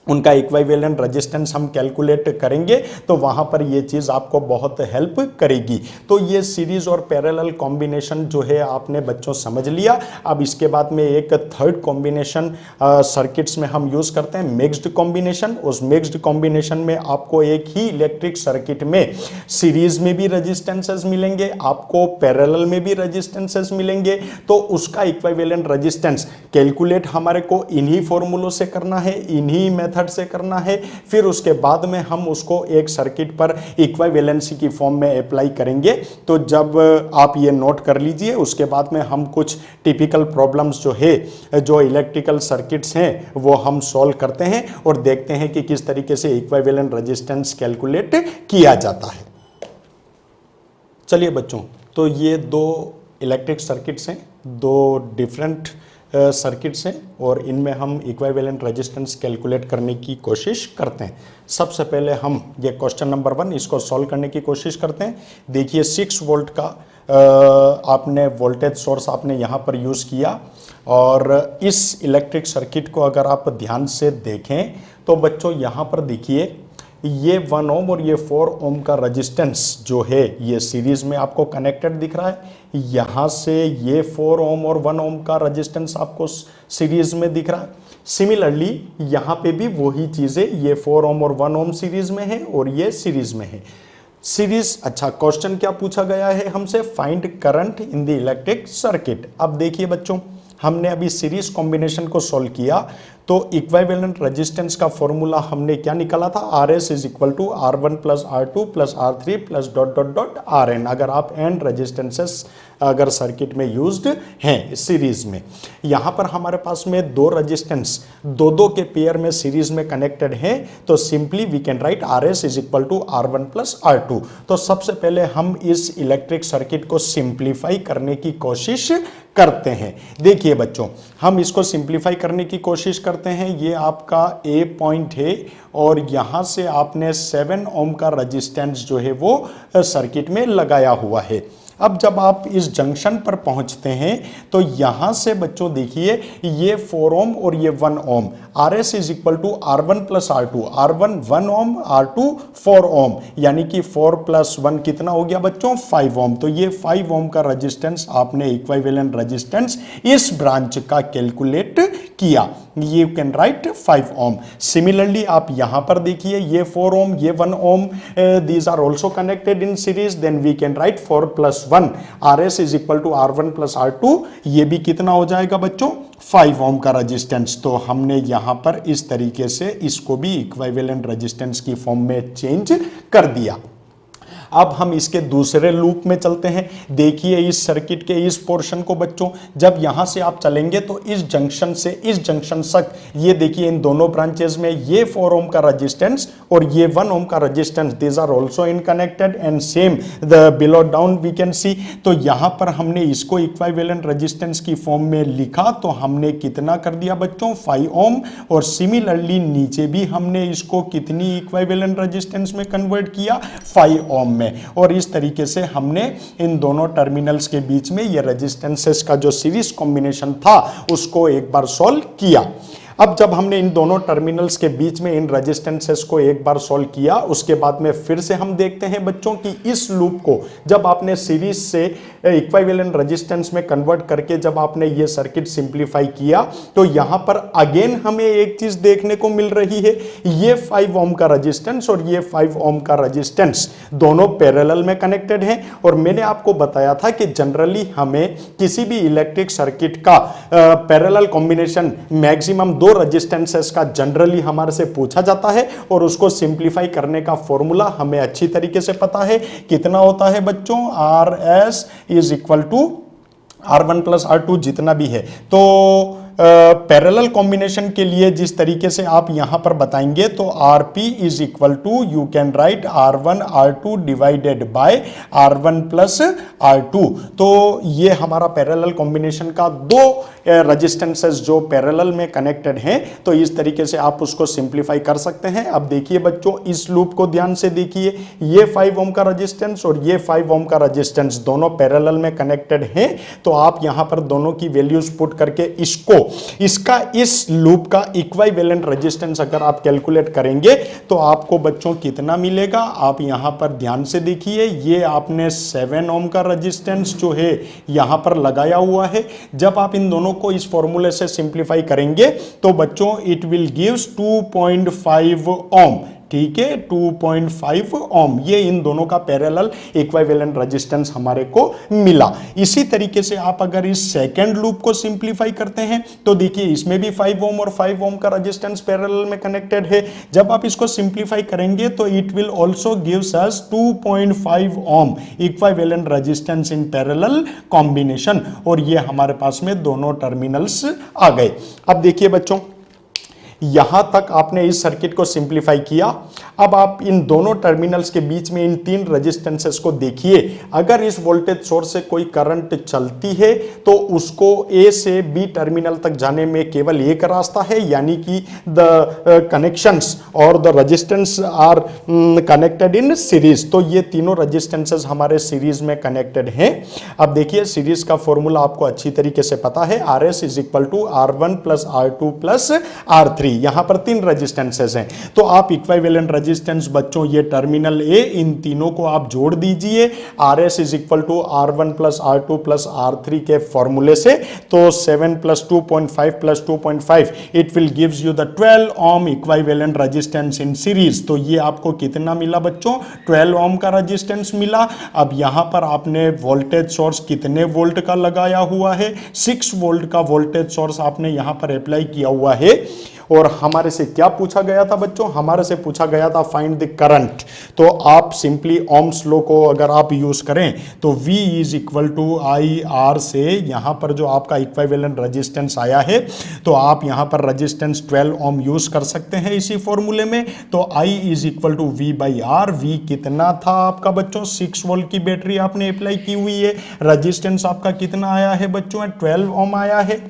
A: उनका इक्विवेलेंट रेजिस्टेंस हम कैलकुलेट करेंगे, तो वहां पर ये चीज आपको बहुत हेल्प करेगी। तो ये सीरीज और पैरेलल कॉम्बिनेशन जो है आपने बच्चों समझ लिया। अब इसके बाद में एक थर्ड कॉम्बिनेशन सर्किट्स में हम यूज करते हैं, मिक्स्ड कॉम्बिनेशन। उस मिक्स्ड कॉम्बिनेशन में आपको एक ही इलेक्ट्रिक सर्किट में सीरीज में भी रेजिस्टेंसेस मिलेंगे, आपको पैरेलल में भी रेजिस्टेंसेस मिलेंगे। तो उसका इक्विवेलेंट रेजिस्टेंस कैलकुलेट हमारे को इन्हीं फॉर्मूलों से करना है, इन्हीं मेथड से करना है। फिर उसके बाद में हम उसको एक सर्किट पर इक्विवेलेंसी की फॉर्म में अप्लाई करेंगे। तो जब आप ये नोट कर लीजिए, उसके बाद में हम कुछ टिपिकल प्रॉब्लम्स जो है, जो इलेक्ट्रिकल सर्किट्स हैं, वो हम सॉल्व करते हैं और देखते हैं कि किस तरीके से इक्विवेलेंट रेजिस्टेंस कैलकुलेट किया जाता है। चलिए बच्चों, तो ये दो इलेक्ट्रिक सर्किट्स हैं, दो डिफरेंट सर्किट्स हैं, और इनमें हम इक्विवेलेंट रेजिस्टेंस कैलकुलेट करने की कोशिश करते हैं। सबसे पहले हम ये क्वेश्चन नंबर 1 इसको सॉल्व करने की कोशिश करते हैं। देखिए 6 वोल्ट का आपने वोल्टेज सोर्स आपने यहाँ पर यूज़ किया, और इस इलेक्ट्रिक सर्किट को अगर आप ध्यान से देखें तो बच्चों यहाँ पर देखिए, ये 1 ओम और ये 4 ओम का रेजिस्टेंस जो है ये सीरीज में आपको कनेक्टेड दिख रहा है। यहाँ से ये 4 ओम और 1 ओम का रेजिस्टेंस आपको सीरीज में दिख रहा है। सिमिलरली यहाँ पे भी वही चीज़ें, ये 4 ओम और 1 ओम सीरीज में है और ये सीरीज में है। सीरीज। अच्छा, क्वेश्चन क्या पूछा गया है हमसे, find current in the electric circuit. अब देखिए बच्चों, हमने अभी सीरीज कॉम्बिनेशन को सॉल्व किया तो इक्विवेलेंट रेजिस्टेंस का फॉर्मूला हमने क्या निकाला था, R S is equal to R one plus R two plus R three plus dot dot dot R N, अगर आप एंड रेजिस्टेंसेस अगर सर्किट में यूज्ड हैं सीरीज में। यहां पर हमारे पास में दो रेजिस्टेंस दो दो के पेयर में सीरीज में कनेक्टेड हैं, तो simply we can write R S is equal to R one plus R two. तो सबसे पहले हम इस इलेक्ट्रिक सर्किट को सिंप्लीफाई करने की कोशिश करते हैं। देखिए बच्चों, हम इसको सिंप्लीफाई करने की कोशिश करते हैं। ये आपका ए पॉइंट है और यहां से आपने 7 ओम का रेजिस्टेंस जो है वो सर्किट में लगाया हुआ है। अब जब आप इस जंक्शन पर पहुंचते हैं तो यहां से बच्चों देखिए ये 4 ओम और ये 1 ohm, R S is equal to R one plus R two, R one 1 ohm, R two 4 ohm, यानी कि 4 प्लस 1 कितना हो गया बच्चों, 5 ओम। तो ये 5 ओम का रेजिस्टेंस आपने इक्विवेलेंट रेजिस्टेंस इस ब्रांच का कैलकुलेट किया, you can write 5 ohm. Similarly आप यहां पर देखिए ये 4 ओम, ये 1 ohm, these are also connected in series, then we can write 4 plus 1 R S is equal to R one plus R two, ये भी कितना हो जाएगा बच्चों, 5 ओम का रेजिस्टेंस। तो हमने यहां पर इस तरीके से इसको भी इक्विवेलेंट रेजिस्टेंस की फॉर्म में चेंज कर दिया। अब हम इसके दूसरे लूप में चलते हैं। देखिए इस सर्किट के इस पोर्शन को बच्चों, जब यहां से आप चलेंगे तो इस जंक्शन से इस जंक्शन तक, ये देखिए इन दोनों ब्रांचेस में ये 4 ओम का रेजिस्टेंस और ये 1 ओम का resistance, these are also in connected and same the below down we can see. तो यहां पर हमने इसको इक्विवेलेंट रेजिस्टेंस की फॉर्म में लिखा, तो हमने कितना कर दिया बच्चों, 5 ओम। और सिमिलरली नीचे भी हमने इसको कितनी इक्विवेलेंट रेजिस्टेंस में कन्वर्ट किया, 5 ओम में। और इस तरीके से हमने इन दोनों टर्मिनल्स के बीच में ये रेजिस्टेंसेस का जो सीरीज कॉम्बिनेशन था उसको एक बार सॉल्व किया। अब जब हमने इन दोनों टर्मिनल्स के बीच में इन रेजिस्टेंसेस को एक बार सॉल्व किया, उसके बाद में फिर से हम देखते हैं बच्चों कि इस लूप को जब आपने सीरीज से इक्विवेलेंट रेजिस्टेंस में कन्वर्ट करके जब आपने ये सर्किट सिंप्लीफाई किया, तो यहां पर अगेन हमें एक चीज देखने को मिल रही है, ये 5 ओम का रेजिस्टेंस और ये 5 ओम का रेजिस्टेंस दोनों पैरेलल में कनेक्टेड हैं। और मैंने आपको बताया था कि जनरली हमें किसी भी इलेक्ट्रिक सर्किट का पैरेलल कॉम्बिनेशन मैक्सिमम 2 रेजिस्टेंसेस का जनरली हमारे से पूछा जाता है, और उसको सिंप्लीफाई करने का फॉर्मूला हमें अच्छी तरीके से पता है। कितना होता है बच्चों, R S is equal to R one plus R two जितना भी है। तो पैरेलल कॉम्बिनेशन के लिए जिस तरीके से आप यहां पर बताएंगे, तो R P is equal to you can write R one R two divided by R one plus R two. तो ये हमारा पैरेलल कॉम्बिनेशन का 2 रेजिस्टेंसेस जो पैरेलल में कनेक्टेड हैं, तो इस तरीके से आप उसको सिंप्लीफाई कर सकते हैं। अब देखिए बच्चों, इस लूप को ध्यान से देखिए, ये 5 ओम का रेजिस्टेंस और ये 5 ओम का रेजिस्टेंस दोनों पैरेलल में कनेक्टेड हैं। तो आप यहां पर दोनों की वैल्यूज पुट करके इसका इस लूप का इक्विवेलेंट रेजिस्टेंस अगर आप कैलकुलेट करेंगे तो आपको बच्चों कितना मिलेगा, आप यहां पर ध्यान से देखिए, ये आपने 7 ओम का रेजिस्टेंस जो है यहां पर लगाया हुआ है। जब आप इन दोनों को इस फॉर्मूले से सिंप्लीफाई करेंगे तो बच्चों इट विल गिव्स 2.5 ओम, ठीक है, 2.5 ओम। ये इन दोनों का पैरेलल इक्विवेलेंट रेजिस्टेंस हमारे को मिला। इसी तरीके से आप अगर इस सेकंड लूप को सिंप्लीफाई करते हैं तो देखिए इसमें भी 5 ओम और 5 ओम का रेजिस्टेंस पैरेलल में कनेक्टेड है। जब आप इसको सिंप्लीफाई करेंगे तो it will also gives us 2.5 ohm equivalent resistance in parallel combination. और ये हमारे पास में दोनों टर्मिनल्स आ गए। अब देखिए बच्चों, यहां तक आपने इस सर्किट को सिंप्लीफाई किया। अब आप इन दोनों टर्मिनल्स के बीच में इन 3 रेजिस्टेंसेस को देखिए। अगर इस वोल्टेज सोर्स से कोई करंट चलती है तो उसको ए से बी टर्मिनल तक जाने में केवल एक रास्ता है, यानी कि द कनेक्शंस और the resistance R connected in series. तो ये तीनों रेजिस्टेंसेस हमारे सीरीज में कनेक्टेड हैं। अब देखिए सीरीज का फॉर्मूला आपको अच्छी तरीके से पता है, R S is equal to R one plus R two plus R three. 3, यहां पर 3 रेजिस्टेंसेस हैं। तो आप इक्विवेलेंट रेजिस्टेंस बच्चों ये टर्मिनल ए, इन तीनों को आप जोड़ दीजिए RS is equal to R1 plus R2 plus R3 के फॉर्मूले से। तो 7 plus 2.5 plus 2.5 it will gives you the 12 ohm equivalent resistance in series. तो ये आपको कितना मिला बच्चों? 12 ओम का रेजिस्टेंस मिला। अब यहां पर आपने वोल्टेज सोर्स कितने वोल्ट का लगाया हुआ है? 6 वोल्ट का वोल्टेज सोर्स आपने यहां पर अप्लाई किया हुआ है। और हमारे से क्या पूछा गया था बच्चों? हमारे से पूछा गया था फाइंड द करंट। तो आप सिंपली ओम्स लॉ को अगर आप यूज करें तो V is equal to IR से यहां पर जो आपका इक्विवेलेंट रेजिस्टेंस आया है, तो आप यहां पर रेजिस्टेंस 12 ओम यूज कर सकते हैं इसी फॉर्मूले में। तो I is equal to V by R। V कितना था आपका बच्चों? 6 वोल्ट की बैटरी आपने अप्लाई की हुई है। रेजिस्टेंस आपका कितना आया है बच्चों? 12 ओम आया है।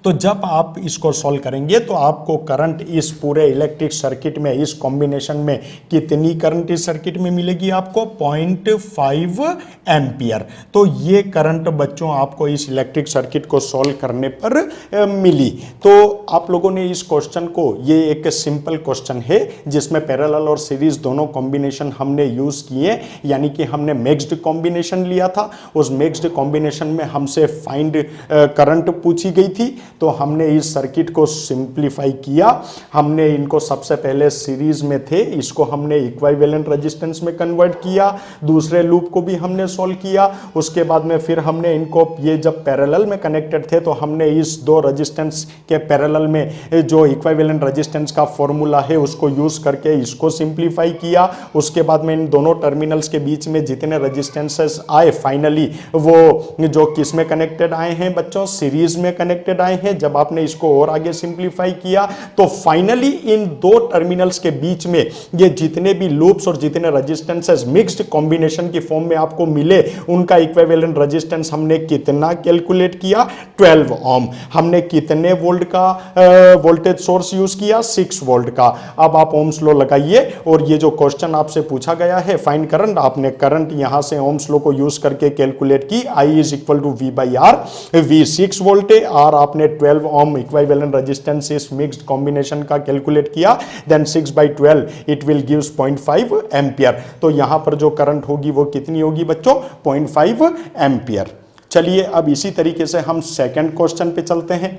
A: तो जब आप इसको सॉल्व करेंगे तो आपको करंट इस पूरे इलेक्ट्रिक सर्किट में, इस कॉम्बिनेशन में कितनी करंट इस सर्किट में मिलेगी? आपको 0.5 एम्पियर। तो ये करंट बच्चों आपको इस इलेक्ट्रिक सर्किट को सॉल्व करने पर मिली। तो आप लोगों ने इस क्वेश्चन को, ये एक सिंपल क्वेश्चन है जिसमें पैरेलल और सीरीज दोनों कॉम्बिनेशन हमने यूज किए, यानी कि हमने मिक्स्ड कॉम्बिनेशन लिया था। उस मिक्स्ड कॉम्बिनेशन में हमसे फाइंड करंट पूछी गई थी। तो हमने इस सर्किट को सिंप्लीफाई किया। हमने इनको सबसे पहले सीरीज में थे, इसको हमने इक्विवेलेंट रेजिस्टेंस में कन्वर्ट किया। दूसरे लूप को भी हमने सॉल्व किया। उसके बाद में फिर हमने इनको, ये जब पैरेलल में कनेक्टेड थे तो हमने इस दो रेजिस्टेंस के पैरेलल में जो इक्विवेलेंट रेजिस्टेंस का फॉर्मूला है उसको यूज करके इसको सिंप्लीफाई किया। उसके बाद में इन दोनों टर्मिनल्स के बीच में जितने रेजिस्टेंसेस आए, फाइनली वो जो किस में कनेक्टेड आए हैं बच्चों? सीरीज में कनेक्टेड आए हैं। जब आपने इसको और आगे सिंप्लीफाई किया तो फाइनली इन दो टर्मिनल्स के बीच में ये जितने भी लूप्स और जितने रेजिस्टेंसेस मिक्स्ड कॉम्बिनेशन की फॉर्म में आपको मिले, उनका इक्विवेलेंट रेजिस्टेंस हमने कितना कैलकुलेट किया? 12 ओम। हमने कितने वोल्ट का वोल्टेज सोर्स यूज किया? 6 वोल्ट का। अब आप ओम्स लॉ लगाइए और ये जो क्वेश्चन आपसे पूछा गया है फाइंड करंट, आपने करंट यहां से ओम्स लॉ को यूज करके कैलकुलेट की। I is equal to V by R। V 6 volt है, R आपने 12 ओम इक्विवेलेंट रेजिस्टेंस इस मिक्स्ड कॉम्बिनेशन का कैलकुलेट किया। Then 6 by 12 it will gives 0.5 ampere. तो यहां पर जो करंट होगी वो कितनी होगी बच्चों? 0.5 एम्पियर। चलिए अब इसी तरीके से हम सेकंड क्वेश्चन पे चलते हैं।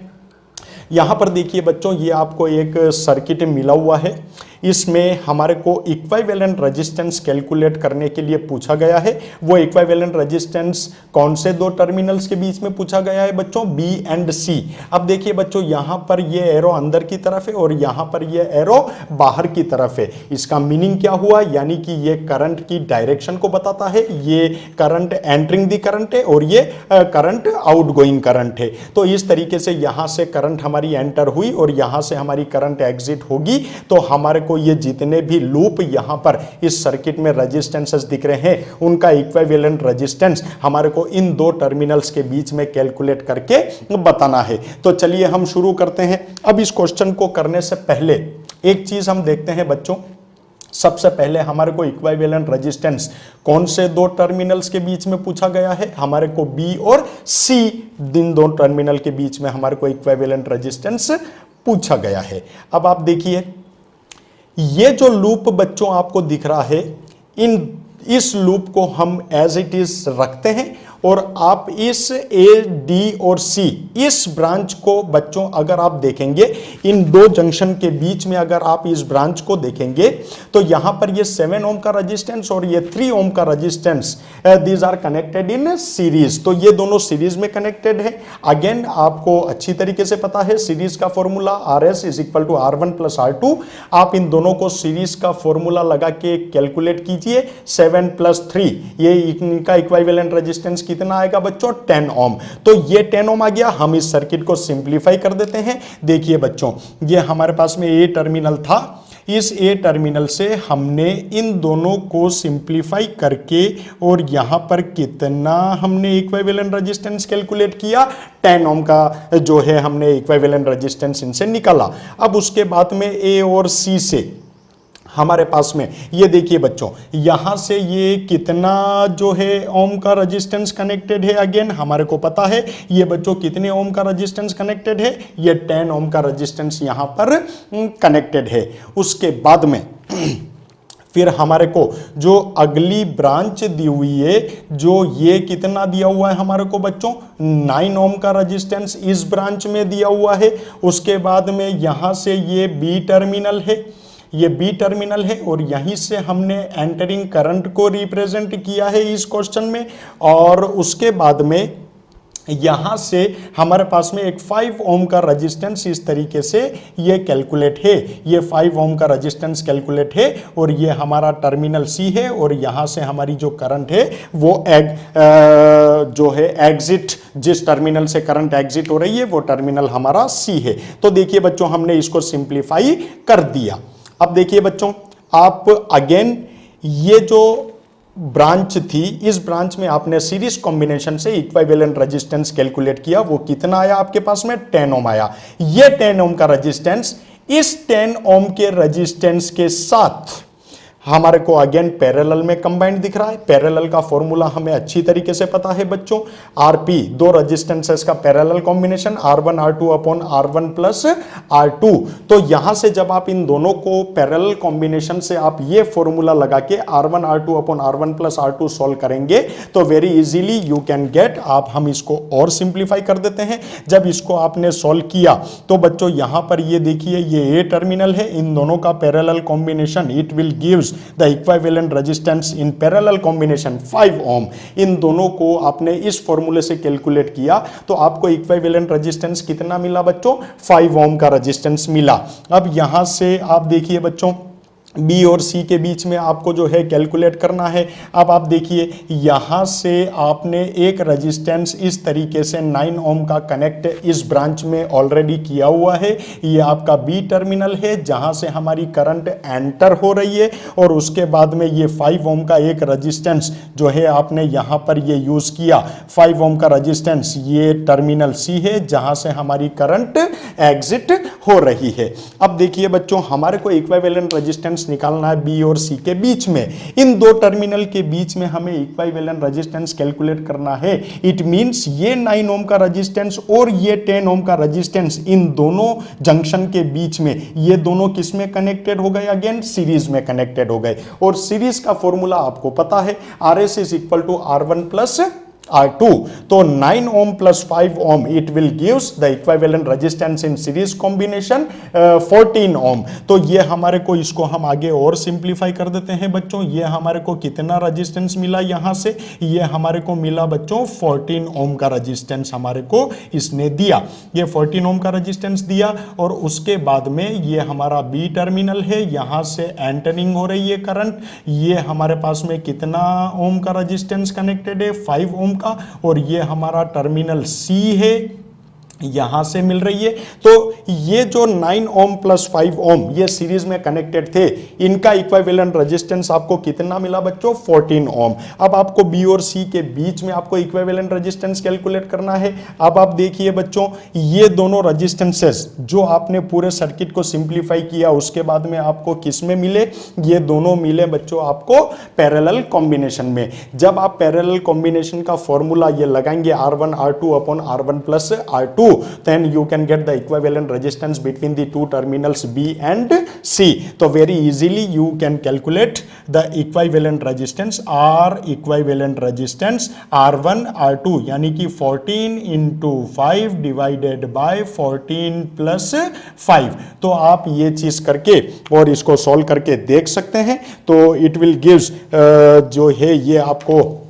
A: यहां पर देखिए बच्चों, ये आपको एक सर्किट मिला हुआ है। इसमें हमारे को इक्विवेलेंट रेजिस्टेंस कैलकुलेट करने के लिए पूछा गया है। वो इक्विवेलेंट रेजिस्टेंस कौन से दो टर्मिनल्स के बीच में पूछा गया है बच्चों? B and C। अब देखिए बच्चों, यहां पर ये एरो अंदर की तरफ है और यहां पर ये एरो बाहर की तरफ है। इसका मीनिंग क्या हुआ? यानी कि ये करंट की डायरेक्शन को बताता है। ये करंट एंटरिंग दी करंट है और ये करंट आउटगोइंग करंट है। तो इस तरीके से यहां से करंट हमारी एंटर हुई और यहां से हमारी करंट एग्जिट होगी। तो हमारे को ये जितने भी लूप यहां पर इस सर्किट में रेजिस्टेंसेस दिख रहे हैं, उनका इक्विवेलेंट रेजिस्टेंस हमारे को इन दो टर्मिनल्स के बीच में कैलकुलेट करके बताना है। तो चलिए हम शुरू करते हैं। अब इस क्वेश्चन को करने से पहले एक चीज हम देखते हैं बच्चों। सबसे पहले हमारे को इक्विवेलेंट रेजिस्टेंस कौन से दो टर्मिनल्स के बीच में पूछा गया है? हमारे को B और C, इन दो टर्मिनल के बीच में हमारे को इक्विवेलेंट रेजिस्टेंस पूछा गया है। अब आप देखिए, ये जो लूप बच्चों आपको दिख रहा है, इस लूप को हम एज इट इज रखते हैं और आप इस A, D और C, इस ब्रांच को बच्चों अगर आप देखेंगे, इन दो जंक्शन के बीच में अगर आप इस ब्रांच को देखेंगे तो यहां पर ये 7 ओम का रेजिस्टेंस और ये 3 ओम का resistance, these are connected in series. तो ये दोनों सीरीज में कनेक्टेड है। अगेन आपको अच्छी तरीके से पता है सीरीज का formula RS is equal to R1 plus R2। आप इन दोनों को सीरीज का फॉर्मूला लगा के कैलकुलेट कीजिए। 7 प्लस 3, ये इनका इक्विवेलेंट रेजिस्टेंस कितना आएगा बच्चों? 10 ओम। तो ये 10 ओम आ गया। हम इस सर्किट को सिंप्लीफाई कर देते हैं। देखिए बच्चों, ये हमारे पास में A टर्मिनल था। इस A टर्मिनल से हमने इन दोनों को सिंप्लीफाई करके और यहां पर कितना हमने इक्विवेलेंट रेजिस्टेंस कैलकुलेट किया? 10 ओम का जो है हमने इक्विवेलेंट रेजिस्टेंस इनसे निकाला। अब उसके बाद में A और C से हमारे पास में ये देखिए बच्चों, यहां से ये कितना जो है ओम का रेजिस्टेंस कनेक्टेड है, अगेन हमारे को पता है ये बच्चों कितने ओम का रेजिस्टेंस कनेक्टेड है, ये 10 ओम का रेजिस्टेंस यहां पर कनेक्टेड है। उसके बाद में फिर हमारे को जो अगली ब्रांच दी हुई है, जो ये कितना दिया हुआ है हमारे को बच्चों, 9 ओम का रेजिस्टेंस इस ब्रांच में दिया हुआ है। उसके बाद में यहां से ये बी टर्मिनल है, ये बी टर्मिनल है, और यहीं से हमने एंटरिंग करंट को रिप्रेजेंट किया है इस क्वेश्चन में। और उसके बाद में यहां से हमारे पास में एक 5 ओम का रेजिस्टेंस इस तरीके से ये कैलकुलेट है, ये 5 ओम का रेजिस्टेंस कैलकुलेट है, और ये हमारा टर्मिनल सी है, और यहां से हमारी जो करंट है वो जो है एग्जिट, जिस टर्मिनल से करंट एग्जिट हो रही है वो टर्मिनल हमारा सी है। तो देखिए बच्चों हमने इसको सिंप्लीफाई कर दिया। अब देखिए बच्चों, आप अगेन ये जो ब्रांच थी, इस ब्रांच में आपने सीरीज कॉम्बिनेशन से इक्विवेलेंट रेजिस्टेंस कैलकुलेट किया, वो कितना आया आपके पास में, 10 ओम आया। ये 10 ओम का रेजिस्टेंस इस 10 ओम के रेजिस्टेंस के साथ हमारे को अगेन पैरेलल में कंबाइंड दिख रहा है। पैरेलल का फॉर्मूला हमें अच्छी तरीके से पता है बच्चों, आरपी, दो रेजिस्टेंसेस का parallel combination R1 R2 upon R1 plus R2। तो यहां से जब आप इन दोनों को पैरेलल कॉम्बिनेशन से आप ये फॉर्मूला लगा के R1 R2 upon R1 plus R2 solve करेंगे तो very easily you can get, आप हम इसको और सिंप्लीफाई कर देते हैं। जब इसको आपने सॉल्व किया तो बच्चों यहां पर ये देखिए, ये A टर्मिनल है, इन दोनों का parallel combination it will gives the equivalent resistance in parallel combination 5 ओम। इन दोनों को आपने इस फॉर्मूले से कैलकुलेट किया तो आपको इक्विवेलेंट रेजिस्टेंस कितना मिला बच्चों, 5 ओम का रेजिस्टेंस मिला। अब यहां से आप देखिए बच्चों, बी और सी के बीच में आपको जो है कैलकुलेट करना है। अब आप देखिए यहां से आपने एक रेजिस्टेंस इस तरीके से 9 ओम का कनेक्ट इस ब्रांच में ऑलरेडी किया हुआ है। ये आपका बी टर्मिनल है जहां से हमारी करंट एंटर हो रही है, और उसके बाद में ये 5 ओम का एक रेजिस्टेंस जो है आपने यहां पर ये यूज किया। 5 ओम का रेजिस्टेंस ये टर्मिनल सी है जहां से हमारी करंट एग्जिट हो रही है। अब देखिए बच्चों, हमारे को इक्विवेलेंट रेजिस्टेंस निकालना है बी और सी के बीच में। इन दो टर्मिनल के बीच में हमें इक्विवेलेंट रेजिस्टेंस कैलकुलेट करना है। इट मींस ये 9 ओम का रेजिस्टेंस और ये 10 ओम का रेजिस्टेंस, इन दोनों जंक्शन के बीच में ये दोनों किस में कनेक्टेड हो गए, अगेन सीरीज में कनेक्टेड हो गए। और सीरीज का फॉर्मूला आपको पता है, RS is equal to R1 plus R2। तो 9 ohm plus 5 ohm it will gives the equivalent resistance in series combination 14 ohm. तो ये हमारे को, इसको हम आगे और सिंप्लीफाई कर देते हैं बच्चों। ये हमारे को कितना रेजिस्टेंस मिला यहां से, ये हमारे को मिला बच्चों 14 ओम का रेजिस्टेंस हमारे को इसने दिया। ये 14 ओम का रेजिस्टेंस दिया, और उसके बाद में ये हमारा बी टर्मिनल है, यहां से एंटरिंग हो रही है करंट। ये हमारे पास में कितना ओम का रेजिस्टेंस कनेक्टेड है, 5 ओम का, और ये हमारा टर्मिनल सी है, यहां से मिल रही है। तो ये जो 9 ओम प्लस 5 ओम ये सीरीज में कनेक्टेड थे, इनका इक्विवेलेंट रेजिस्टेंस आपको कितना मिला बच्चों, 14 ओम। अब आपको बी और सी के बीच में आपको इक्विवेलेंट रेजिस्टेंस कैलकुलेट करना है। अब आप देखिए बच्चों, ये दोनों रेजिस्टेंसेस जो आपने पूरे सर्किट को सिंप्लीफाई किया उसके बाद में आपको किस में मिले, ये दोनों मिले बच्चों आपको पैरेलल कॉम्बिनेशन में। जब आप पैरेलल कॉम्बिनेशन का फॉर्मूला ये लगाएंगे R1 R2 upon R1 plus R2, then you can get the equivalent resistance between the two terminals B and C. So very easily you can calculate the equivalent resistance, R equivalent resistance R1 R2 यानी कि 14 into 5 divided by 14 plus 5। तो आप ये चीज करके और इसको सॉल्व करके देख सकते हैं। तो it will gives जो है ये आपको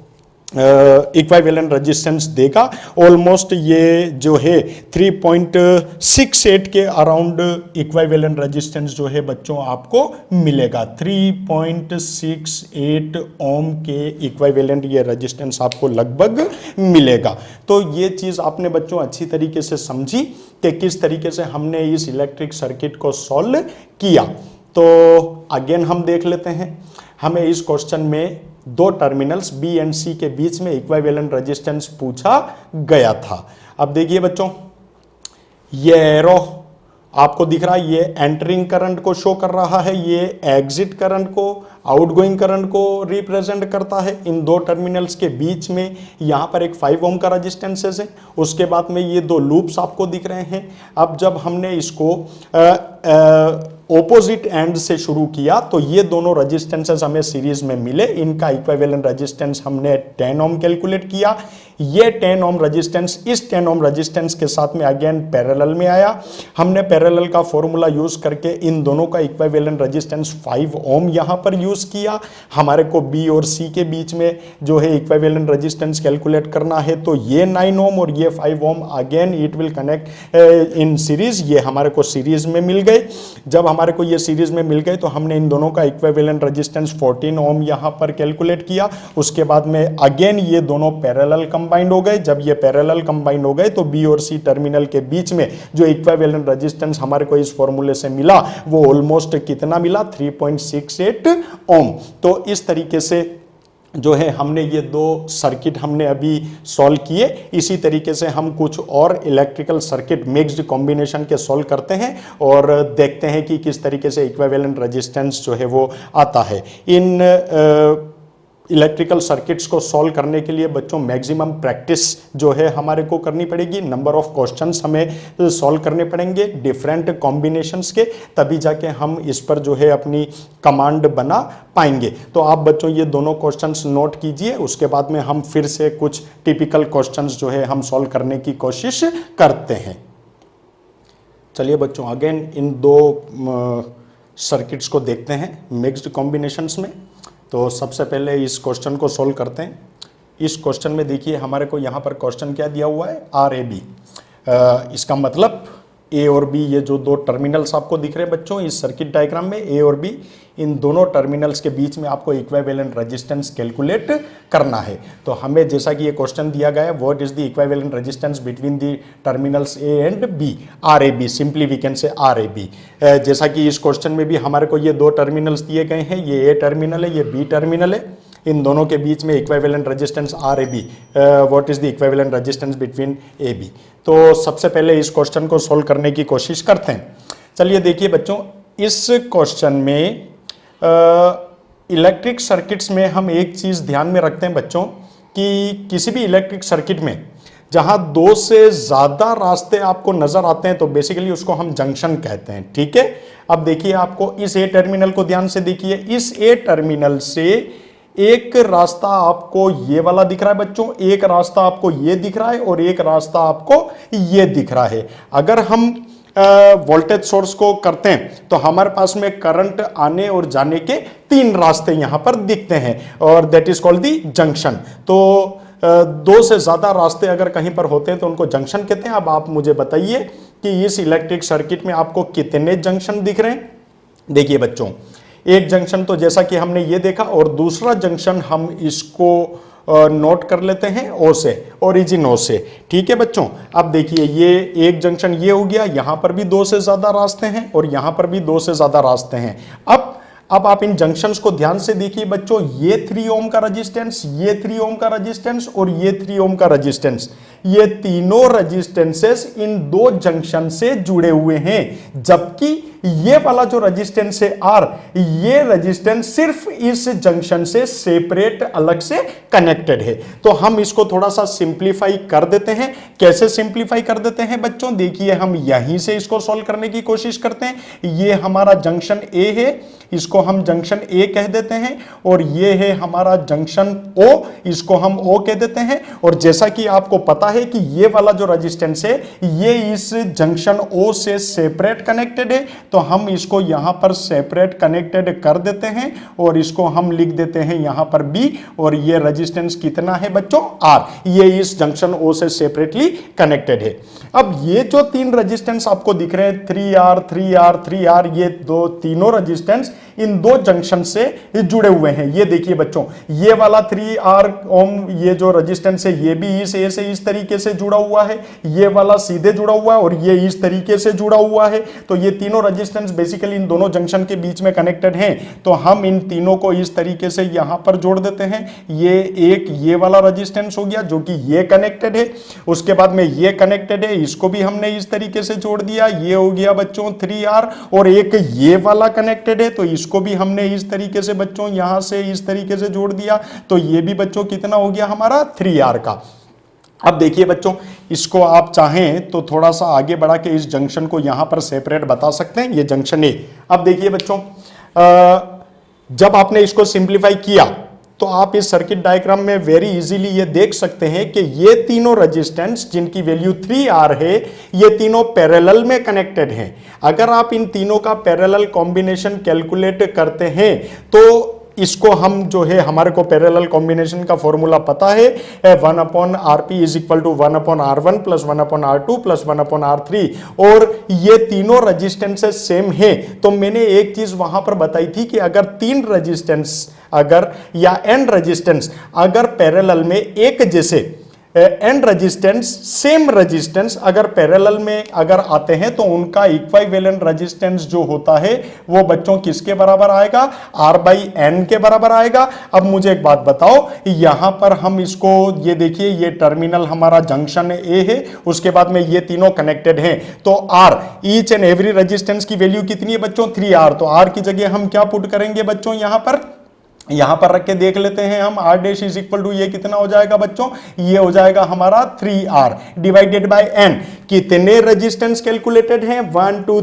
A: इक्विवेलेंट रेजिस्टेंस देगा। ऑलमोस्ट ये जो है 3.68 के अराउंड इक्विवेलेंट रेजिस्टेंस जो है बच्चों आपको मिलेगा। 3.68 ओम के इक्विवेलेंट ये रेजिस्टेंस आपको लगभग मिलेगा। तो ये चीज आपने बच्चों अच्छी तरीके से समझी कि किस तरीके से हमने इस इलेक्ट्रिक सर्किट को सॉल्व किया। तो अगेन हम देख लेते हैं, हमें इस क्वेश्चन में दो टर्मिनल्स बी एंड सी के बीच में इक्विवेलेंट रेजिस्टेंस पूछा गया था। अब देखिए बच्चों, ये एरो आपको दिख रहा है ये एंटरिंग करंट को शो कर रहा है, ये एग्जिट करंट को, आउटगोइंग करंट को रिप्रेजेंट करता है। इन दो टर्मिनल्स के बीच में यहाँ पर एक 5 ओम का रजिस्टेंसेस है। उसके बाद में ये दो लूप्स आपको दिख रहे हैं। अब जब हमने इसको ऑपोजिट एंड से शुरू किया तो ये दोनों रजिस्टेंसेस हमें सीरीज में मिले। इनका इक्विवेलेंट रेजिस्टेंस हमने 10 ओम कैलकुलेट किया। ये 10 ओम रेजिस्टेंस इस 10 ओम रेजिस्टेंस के साथ में अगेन पैरेलल में आया। हमने पैरेलल का फॉर्मूला यूज करके इन दोनों का इक्विवेलेंट रेजिस्टेंस 5 ओम यहां पर यूज किया। हमारे को बी और सी के बीच में जो है इक्विवेलेंट रेजिस्टेंस कैलकुलेट करना है, तो ये 9 ओम और ये 5 ohm again it will connect in series. ये हमारे को सीरीज में मिल गए। जब हमारे को ये सीरीज में मिल गए तो हमने इन दोनों का इक्विवेलेंट रेजिस्टेंस 14 ओम यहां पर कैलकुलेट किया। उसके बाद में अगेन ये दोनों पैरेलल कंबाइंड हो गए। जब ये पैरेलल कंबाइंड हो गए तो बी और सी टर्मिनल के बीच में जो इक्विवेलेंट रेजिस्टेंस हमारे को इस फॉर्मूले से मिला वो ऑलमोस्ट कितना मिला, 3.68 ओम। तो इस तरीके से जो है हमने ये दो सर्किट हमने अभी सॉल्व किए। इसी तरीके से हम कुछ और इलेक्ट्रिकल सर्किट मिक्स्ड कॉम्बिनेशन के सॉल्व करते हैं और देखते हैं कि किस तरीके से इक्विवेलेंट रेजिस्टेंस जो है वो आता है। इन इलेक्ट्रिकल सर्किट्स को सॉल्व करने के लिए बच्चों मैक्सिमम प्रैक्टिस जो है हमारे को करनी पड़ेगी। नंबर ऑफ क्वेश्चंस हमें सॉल्व करने पड़ेंगे डिफरेंट कॉम्बिनेशंस के, तभी जाके हम इस पर जो है अपनी कमांड बना पाएंगे। तो आप बच्चों ये दोनों क्वेश्चंस नोट कीजिए, उसके बाद में हम फिर से कुछ टिपिकल क्वेश्चंस जो है हम सॉल्व करने की कोशिश करते हैं। चलिए बच्चों अगेन इन दो सर्किट्स को देखते हैं मिक्स्ड कॉम्बिनेशंस में। तो सबसे पहले इस क्वेश्चन को सॉल्व करते हैं। इस क्वेश्चन में देखिए हमारे को यहाँ पर क्वेश्चन क्या दिया हुआ है, RAB। इसका मतलब A और B, ये जो दो टर्मिनल्स आपको दिख रहे हैं बच्चों इस सर्किट डायग्राम में, A और B, इन दोनों टर्मिनल्स के बीच में आपको इक्विवेलेंट रेजिस्टेंस कैलकुलेट करना है। तो हमें जैसा कि ये क्वेश्चन दिया गया है, what is the equivalent resistance between the terminals A and B, RAB, simply we can say RAB। जैसा कि इस क्वेश्चन में भी हमारे को ये दो टर्मिनल्स दिए गए हैं, ये A टर्मिनल है, ये B टर्मिनल है। इन दोनों के बीच में equivalent resistance RAB, what is the equivalent resistance between AB। तो सबसे पहले इस क्वेश्चन को सोल्व करने की कोशिश करते हैं। चलिए देखिए बच्चों, इस क्वेश्चन में इलेक्ट्रिक सर्किट्स में हम एक चीज ध्यान में रखते हैं बच्चों कि किसी भी इलेक्ट्रिक सर्किट में जहां दो से ज्यादा रास्ते आपको नजर आते हैं तो बेसिकली उसको हम जंक्शन कहते हैं। ठीक है, अब देखिए आपको इस A टर्मिनल को ध्यान से देखिए। इस A टर्मिनल से एक रास्ता आपको ये वाला दिख रहा है बच्चों, एक रास्ता आपको ये दिख रहा है और एक रास्ता आपको ये दिख रहा है। अगर हम वोल्टेज सोर्स को करते हैं तो हमारे पास में करंट आने और जाने के 3 रास्ते यहां पर दिखते हैं और that is called the junction. तो 2 से ज्यादा रास्ते अगर कहीं पर होते हैं तो उनको जंक्शन कहते हैं। अब आप मुझे बताइए कि इस इलेक्ट्रिक सर्किट में आपको कितने जंक्शन दिख रहे हैं। देखिए बच्चों, एक जंक्शन तो जैसा कि हमने ये देखा और दूसरा जंक्शन हम इसको नोट कर लेते हैं O से, ओरिजिन O से। ठीक है बच्चों, अब देखिए ये एक जंक्शन ये हो गया, यहां पर भी 2 से ज्यादा रास्ते हैं और यहां पर भी 2 से ज्यादा रास्ते हैं। अब आप इन जंक्शंस को ध्यान से देखिए बच्चों, ये 3 ओम का रेजिस्टेंस, ये 3 ओम का रेजिस्टेंस और ये 3 ओम का रेजिस्टेंस, ये तीनों रेजिस्टेंसेस इन 2 जंक्शन से जुड़े हुए हैं। जबकि ये वाला जो रेजिस्टेंस है R, ये रेजिस्टेंस सिर्फ इस जंक्शन से सेपरेट अलग से कनेक्टेड है। तो हम इसको थोड़ा सा सिंप्लीफाई कर देते हैं। कैसे सिंप्लीफाई कर देते हैं बच्चों, देखिए हम यहीं से इसको सॉल्व करने की कोशिश करते हैं। ये हमारा जंक्शन A है, इसको हम जंक्शन A कह देते हैं और ये है हमारा जंक्शन O, इसको हम O कह देते हैं। और जैसा कि आपको पता है कि ये वाला जो रेजिस्टेंस है ये इस जंक्शन O से सेपरेट कनेक्टेड है, तो हम इसको यहां पर सेपरेट कनेक्टेड कर देते हैं और इसको हम लिख देते हैं यहां पर B। और ये रेजिस्टेंस कितना है बच्चों, R, ये इस जंक्शन O से सेपरेटली कनेक्टेड है। अब ये जो 3 रेजिस्टेंस आपको दिख रहे हैं 3R 3R 3R, ये तीनों रेजिस्टेंस इन 2 जंक्शन से जुड़े हुए हैं। ये देखिए बच्चों, ये वाला 3R ओम ये जो रेजिस्टेंस है ये भी इस A से इस तरीके से जुड़ा हुआ है, ये वाला सीधे जुड़ा हुआ है और ये इस तरीके से जुड़ा हुआ है। तो ये तीनों रजिस्टेंस बेसिकली इन दोनों जंक्शन के बीच में कनेक्टेड हैं, तो हम इन तीनों को इस तरीके से यहां पर जोड़ देते हैं। ये वाला रजिस्टेंस हो गया जो कि ये कनेक्टेड है, उसके बाद में ये कनेक्टेड है, इसको भी हमने इस तरीके से जोड़ दिया, ये हो गया बच्चों 3R, और एक ये वाला कनेक्टेड है तो इसको भी हमने इस तरीके से बच्चों यहां से इस तरीके से जोड़ दिया, तो ये भी बच्चों कितना हो गया हमारा 3R का। अब देखिए बच्चों, इसको आप चाहें तो थोड़ा सा आगे बढ़ा के इस जंक्शन को यहां पर सेपरेट बता सकते हैं, ये जंक्शन ए। अब देखिए बच्चों, जब आपने इसको सिंप्लीफाई किया तो आप इस सर्किट डायग्राम में वेरी इजीली ये देख सकते हैं कि ये तीनों रेजिस्टेंस जिनकी वैल्यू 3R है, ये तीनों पैरेलल में कनेक्टेड हैं। अगर आप इन तीनों का पैरेलल कॉम्बिनेशन कैलकुलेट करते हैं तो इसको हम जो है, हमारे को पैरेलल कॉम्बिनेशन का फॉर्मूला पता है, 1/RP is equal to 1/R1 plus 1/R2 plus 1/R3, और ये तीनों रजिस्टेंसेस सेम है। तो मैंने एक चीज वहां पर बताई थी कि अगर तीन रजिस्टेंस अगर या n रजिस्टेंस अगर पैरेलल में एक जैसे n रेजिस्टेंस सेम रेजिस्टेंस अगर पैरेलल में अगर आते हैं तो उनका इक्विवेलेंट रेजिस्टेंस जो होता है वो बच्चों किसके बराबर आएगा, R/N के बराबर आएगा। अब मुझे एक बात बताओ, यहां पर हम इसको ये देखिए, ये टर्मिनल हमारा जंक्शन ए है, उसके बाद में ये तीनों कनेक्टेड हैं, तो R each and every resistance की वैल्यू कितनी है बच्चों 3R, तो R की जगह हम क्या पुट करेंगे बच्चों, यहां पर रख के देख लेते हैं हम, R dash is equal to ये कितना हो जाएगा बच्चों, ये हो जाएगा हमारा 3R डिवाइडेड बाय N। कितने रेजिस्टेंस कैलकुलेटेड हैं, 1 2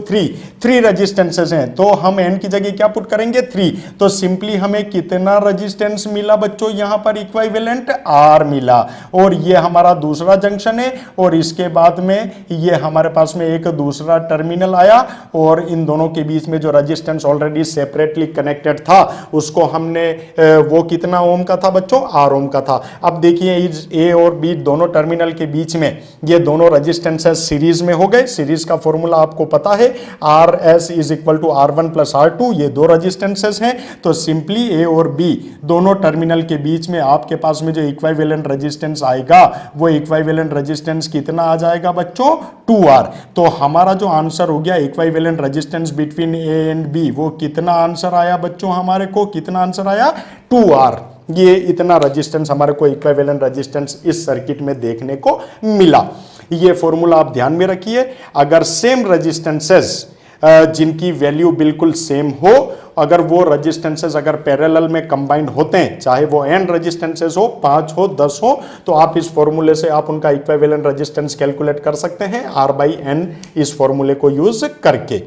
A: 3 रेजिस्टेंसेस हैं, तो हम N की जगह क्या पुट करेंगे 3, तो सिंपली हमें कितना रेजिस्टेंस मिला बच्चों, यहां पर इक्विवेलेंट R मिला, और ये हमारा दूसरा जंक्शन है, और इसके बाद में ये हमारे पास में एक दूसरा टर्मिनल आया, और इन दोनों के बीच में जो रेजिस्टेंस ऑलरेडी सेपरेटली कनेक्टेड था उसको हमने वो कितना ओम का था बच्चों, R ओम का था। अब देखिए इस A और B दोनों टर्मिनल के बीच में ये दोनों रेजिस्टेंसेस सीरीज में हो गए। सीरीज का फॉर्मूला आपको पता है, RS is equal to R1 plus R2, ये दो रेजिस्टेंसेस हैं, तो सिंपली A और B दोनों टर्मिनल के बीच में आपके पास में जो इक्विवेलेंट रेजिस्टेंस आएगा वो इक्विवेलेंट रेजिस्टेंस कितना आ जाएगा बच्चों 2R। तो हमारा जो आंसर हो गया equivalent resistance between A and B, वो कितना आंसर आया बच्चों, हमारे को कितना आंसर आया 2R। ये इतना रेजिस्टेंस हमारे को इक्विवेलेंट रेजिस्टेंस इस सर्किट में देखने को मिला। ये फॉर्मूला आप ध्यान में रखिए, अगर सेम रेजिस्टेंसेस जिनकी वैल्यू बिल्कुल सेम हो, अगर वो रेजिस्टेंसेस अगर पैरेलल में कंबाइंड होते हैं, चाहे वो n रेजिस्टेंसेस हो, 5 हो, 10 हो, तो आप इस फॉर्मूले से आप उनका इक्विवेलेंट रेजिस्टेंस कैलकुलेट कर सकते हैं R/N इस फॉर्मूले को यूज करके।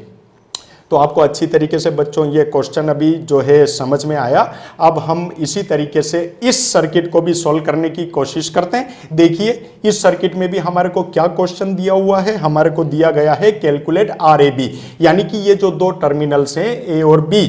A: तो आपको अच्छी तरीके से बच्चों ये क्वेश्चन अभी जो है समझ में आया। अब हम इसी तरीके से इस सर्किट को भी सॉल्व करने की कोशिश करते हैं। देखिए इस सर्किट में भी हमारे को क्या क्वेश्चन दिया हुआ है, हमारे को दिया गया है कैलकुलेट RAB, यानी कि ये जो दो टर्मिनल्स हैं A और B,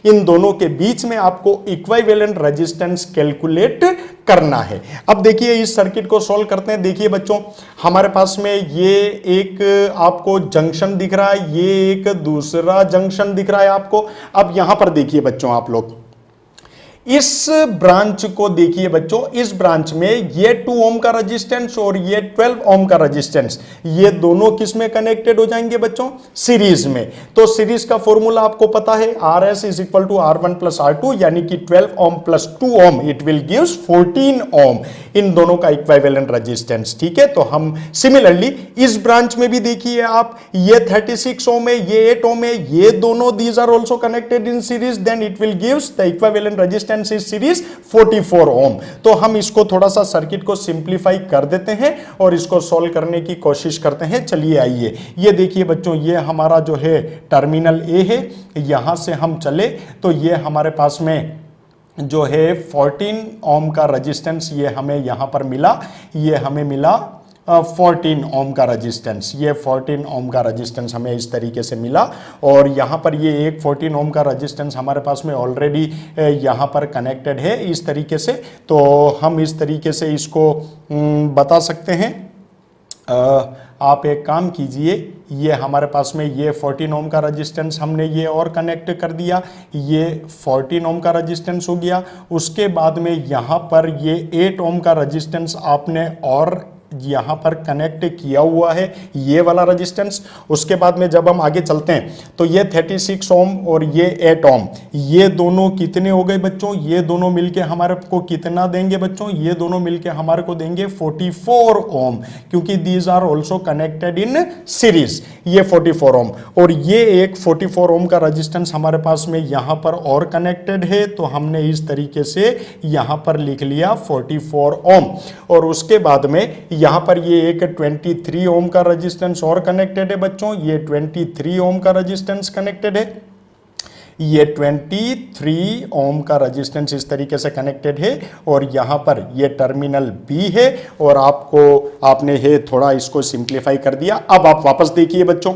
A: इन दोनों के बीच में आपको इक्विवेलेंट रेजिस्टेंस कैलकुलेट करना है। अब देखिए इस सर्किट को सॉल्व करते हैं। देखिए बच्चों, हमारे पास में ये एक आपको जंक्शन दिख रहा है, ये एक दूसरा जंक्शन दिख रहा है आपको। अब यहां पर देखिए बच्चों, आप लोग इस ब्रांच को देखिए बच्चों, इस ब्रांच में ये 2 ओम का रेजिस्टेंस और ये 12 ओम का रेजिस्टेंस, ये दोनों किस में कनेक्टेड हो जाएंगे बच्चों, सीरीज में। तो सीरीज का फॉर्मूला आपको पता है, RS is equal to R1 plus R2, यानी कि 12 ohm plus 2 ohm it will gives 14 ohm, इन दोनों का इक्विवेलेंट रेजिस्टेंस। ठीक है, तो हम सिमिलरली इस ब्रांच में भी देखिए आप, ये 36 ओम है, ये 8 ओम है, ये दोनों these are also connected in series, then it will gives the equivalent resistance इस सीरीज 44 ओम। तो हम इसको थोड़ा सा सर्किट को सिंप्लीफाई कर देते हैं और इसको सॉल्व करने की कोशिश करते हैं। चलिए आइए, ये देखिए बच्चों, ये हमारा जो है टर्मिनल A है, यहां से हम चले तो ये हमारे पास में जो है 14 ओम का रेजिस्टेंस ये हमें यहां पर मिला, ये हमें मिला 14 ओम का रेजिस्टेंस, ये 14 ओम का रेजिस्टेंस हमें इस तरीके से मिला, और यहाँ पर ये एक 14 ओम का रेजिस्टेंस हमारे पास में ऑलरेडी यहाँ पर कनेक्टेड है इस तरीके से। तो हम इस तरीके से इसको बता सकते हैं। आप एक काम कीजिए, ये हमारे पास में ये 14 ओम का रेजिस्टेंस हमने ये और कनेक्ट कर दिया, ये 14 ओम का रेजिस्टेंस हो गया। उसके बाद में यहाँ पर ये 8 ओम का रेजिस्टेंस आपने और यहाँ पर कनेक्ट किया हुआ है, ये वाला रेजिस्टेंस। उसके बाद में जब हम आगे चलते हैं तो ये 36 ओम और ये 8 ओम, ये दोनों कितने हो गए बच्चों? ये दोनों मिलके हमारे को कितना देंगे बच्चों? ये दोनों मिलके हमारे को देंगे 44 ओम, क्योंकि these are also connected in series. ये 44 ओम और ये एक 44 ओम का रेजिस्टेंस हमारे पास में यहाँ पर और कनेक्टेड है, तो हमने इस तरीके से यहाँ पर लिख लिया 44 ओम। और उसके बाद में यहाँ पर ये एक 23 ओम का रेजिस्टेंस और कनेक्टेड है बच्चों, ये 23 ओम का रेजिस्टेंस कनेक्टेड है, ये 23 ओम का रेजिस्टेंस इस तरीके से कनेक्टेड है। और यहाँ पर ये टर्मिनल बी है और आपने ये थोड़ा इसको सिंप्लीफाई कर दिया। अब आप वापस देखिए बच्चों,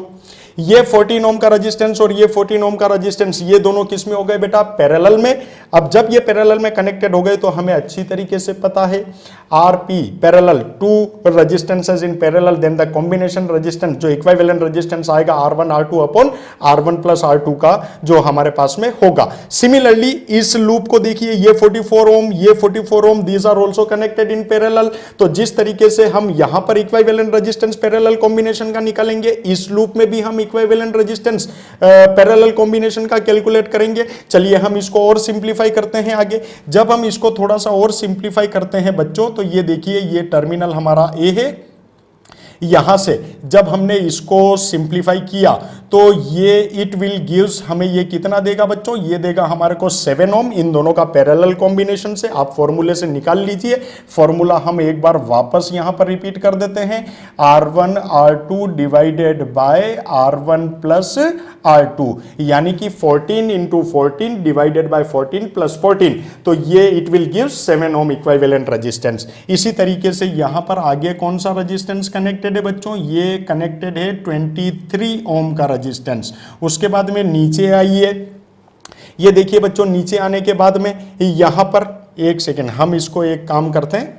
A: ये 14 ओम का रेजिस्टेंस और ये 14 ओम का रेजिस्टेंस, ये दोनों किस में हो गए बेटा? पैरेलल में। अब जब ये पैरेलल में कनेक्टेड हो गए तो हमें अच्छी तरीके से पता है R P parallel, two resistances in parallel, then the combination resistance जो इक्विवेलेंट रेजिस्टेंस आएगा R1 R2 upon R1 plus R2 का जो हमारे पास में होगा। सिमिलरली इस लूप को देखिए, ये 44 ओम, ये 44 ohm, these are also connected in parallel. तो जिस तरीके से हम यहां पर इक्विवेलेंट रेजिस्टेंस पैरेलल कॉम्बिनेशन का निकालेंगे, इस लूप में भी हम इक्विवेलेंट रेजिस्टेंस पैरेलल कॉम्बिनेशन का कैलकुलेट करेंगे। चलिए हम इसको और सिंप्लीफाई करते हैं आगे। जब हम इसको थोड़ा सा और सिंप्लीफाई करते हैं बच्चों, तो ये देखिए, ये टर्मिनल हमारा ए है। यहां से जब हमने इसको सिंप्लीफाई किया तो ये इट विल गिव्स, हमें ये कितना देगा बच्चों? ये देगा हमारे को 7 ओम, इन दोनों का पैरेलल कॉम्बिनेशन से। आप फॉर्मूले से निकाल लीजिए, फॉर्मूला हम एक बार वापस यहां पर रिपीट कर देते हैं, R1 R2 divided by R1 plus R2, यानी कि 14 इंटू 14 डिवाइडेड बाय 14 प्लस 14, तो ये it will give 7 ohm equivalent resistance. इसी तरीके से यहां पर आगे कौन सा रेजिस्टेंस कनेक्टेड है बच्चों? ये कनेक्टेड है 23 ओम का रेजिस्टेंस। उसके बाद में नीचे आइए, ये देखिए बच्चों, नीचे आने के बाद में यहां पर एक सेकेंड, हम इसको एक काम करते हैं,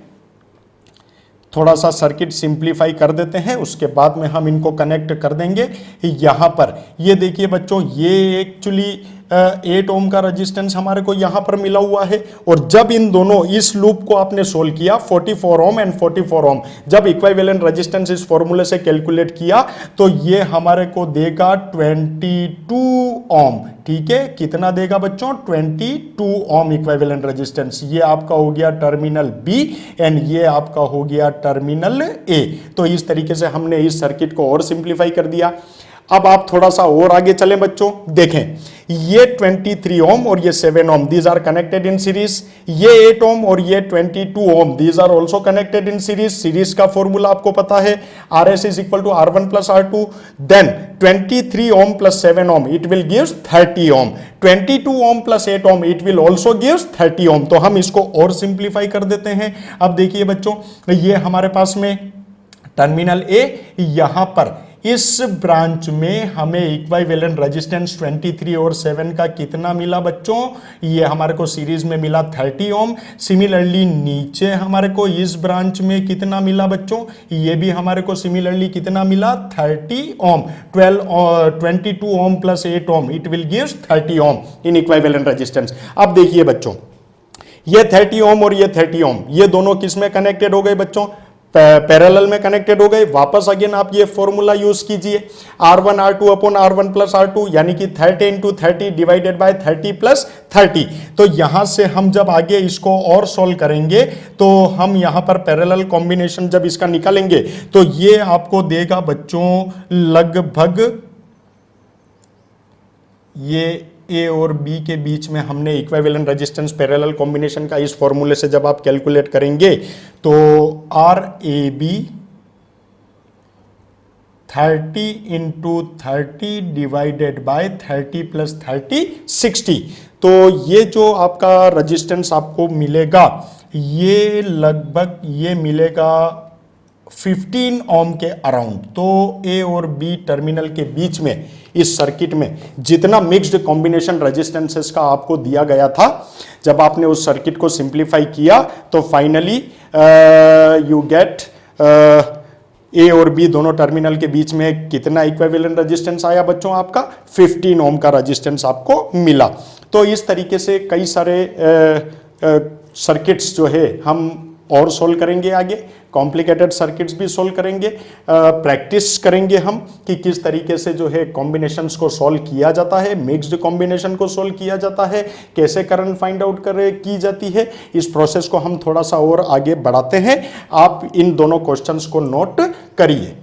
A: थोड़ा सा सर्किट सिंप्लीफाई कर देते हैं, उसके बाद में हम इनको कनेक्ट कर देंगे। यहां पर ये देखिए बच्चों, ये एक्चुअली 8 ओम का रेजिस्टेंस हमारे को यहां पर मिला हुआ है। और जब इन दोनों इस लूप को आपने सोल्व किया, 44 ओम एंड 44 ओम, जब इक्विवेलेंट रेजिस्टेंस इस फॉर्मूले से कैलकुलेट किया तो ये हमारे को देगा 22 ओम। ठीक है, कितना देगा बच्चों? 22 ओम इक्विवेलेंट रेजिस्टेंस। ये आपका हो गया टर्मिनल बी एंड ये आपका हो गया टर्मिनल ए। तो इस तरीके से हमने इस सर्किट को और सिंप्लीफाई कर दिया। अब आप थोड़ा सा और आगे चलें बच्चों, देखें, ये 23 ओम और ये 7 ohm, these are connected in series. ये 8 ओम और ये 22 ohm, these are also connected in series. Series का फॉर्मूला आपको पता है, RS is equal to R1 plus R2। Then 23 ohm plus 7 ohm, it will gives 30 ohm. 22 ohm plus 8 ohm, it will also gives 30 ohm. तो हम इसको और सिंप्लीफाई कर देते हैं। अब देखिए बच्चों, ये हमारे पास में टर्मिनल ए, यहां पर इस ब्रांच में हमें इक्विवेलेंट रेजिस्टेंस 23 और 7 का कितना मिला बच्चों? ये हमारे को सीरीज में मिला 30 ओम। सिमिलरली नीचे हमारे को इस ब्रांच में कितना मिला बच्चों? ये भी हमारे को सिमिलरली कितना मिला? 30 ohm. 22 ohm plus 8 ohm, it will gives 30 ohm in equivalent resistance. अब देखिए बच्चों, ये 30 ओम और ये 30 ओम, ये दोनों किस में कनेक्टेड हो गए बच्चों? पैरेलल में कनेक्टेड हो गए। वापस अगेन आप ये फॉर्मूला यूज कीजिए, R1 R2 upon R1 plus R2, यानी कि 30 इंटू 30 डिवाइडेड बाय 30 प्लस 30। तो यहां से हम जब आगे इसको और सोल्व करेंगे तो हम यहां पर पैरेलल कॉम्बिनेशन जब इसका निकालेंगे तो ये आपको देगा बच्चों लगभग, ये ए और बी के बीच में हमने इक्विवेलेंट रेजिस्टेंस पैरेलल कॉम्बिनेशन का इस फॉर्मूले से जब आप कैलकुलेट करेंगे तो RAB 30 into 30 divided by 30 plus 30 60। तो ये जो आपका रेजिस्टेंस आपको मिलेगा, ये लगभग ये मिलेगा 15 ओम के अराउंड। तो ए और बी टर्मिनल के बीच में इस सर्किट में जितना मिक्स्ड कॉम्बिनेशन रेजिस्टेंसेस का आपको दिया गया था, जब आपने उस सर्किट को सिंप्लीफाई किया तो फाइनली यू गेट ए और बी दोनों टर्मिनल के बीच में कितना इक्विवेलेंट रेजिस्टेंस आया बच्चों? आपका 15 ओम का रेजिस्टेंस आपको मिला। तो इस तरीके से कई सारे सर्किट्स जो है हम और सोल्व करेंगे, आगे कॉम्प्लिकेटेड सर्किट्स भी सोल्व करेंगे, प्रैक्टिस करेंगे हम कि किस तरीके से जो है कॉम्बिनेशंस को सोल्व किया जाता है, मिक्स्ड कॉम्बिनेशन को सोल्व किया जाता है, कैसे करंट फाइंड आउट की जाती है। इस प्रोसेस को हम थोड़ा सा और आगे बढ़ाते हैं। आप इन दोनों क्वेश्चंस को नोट करिए।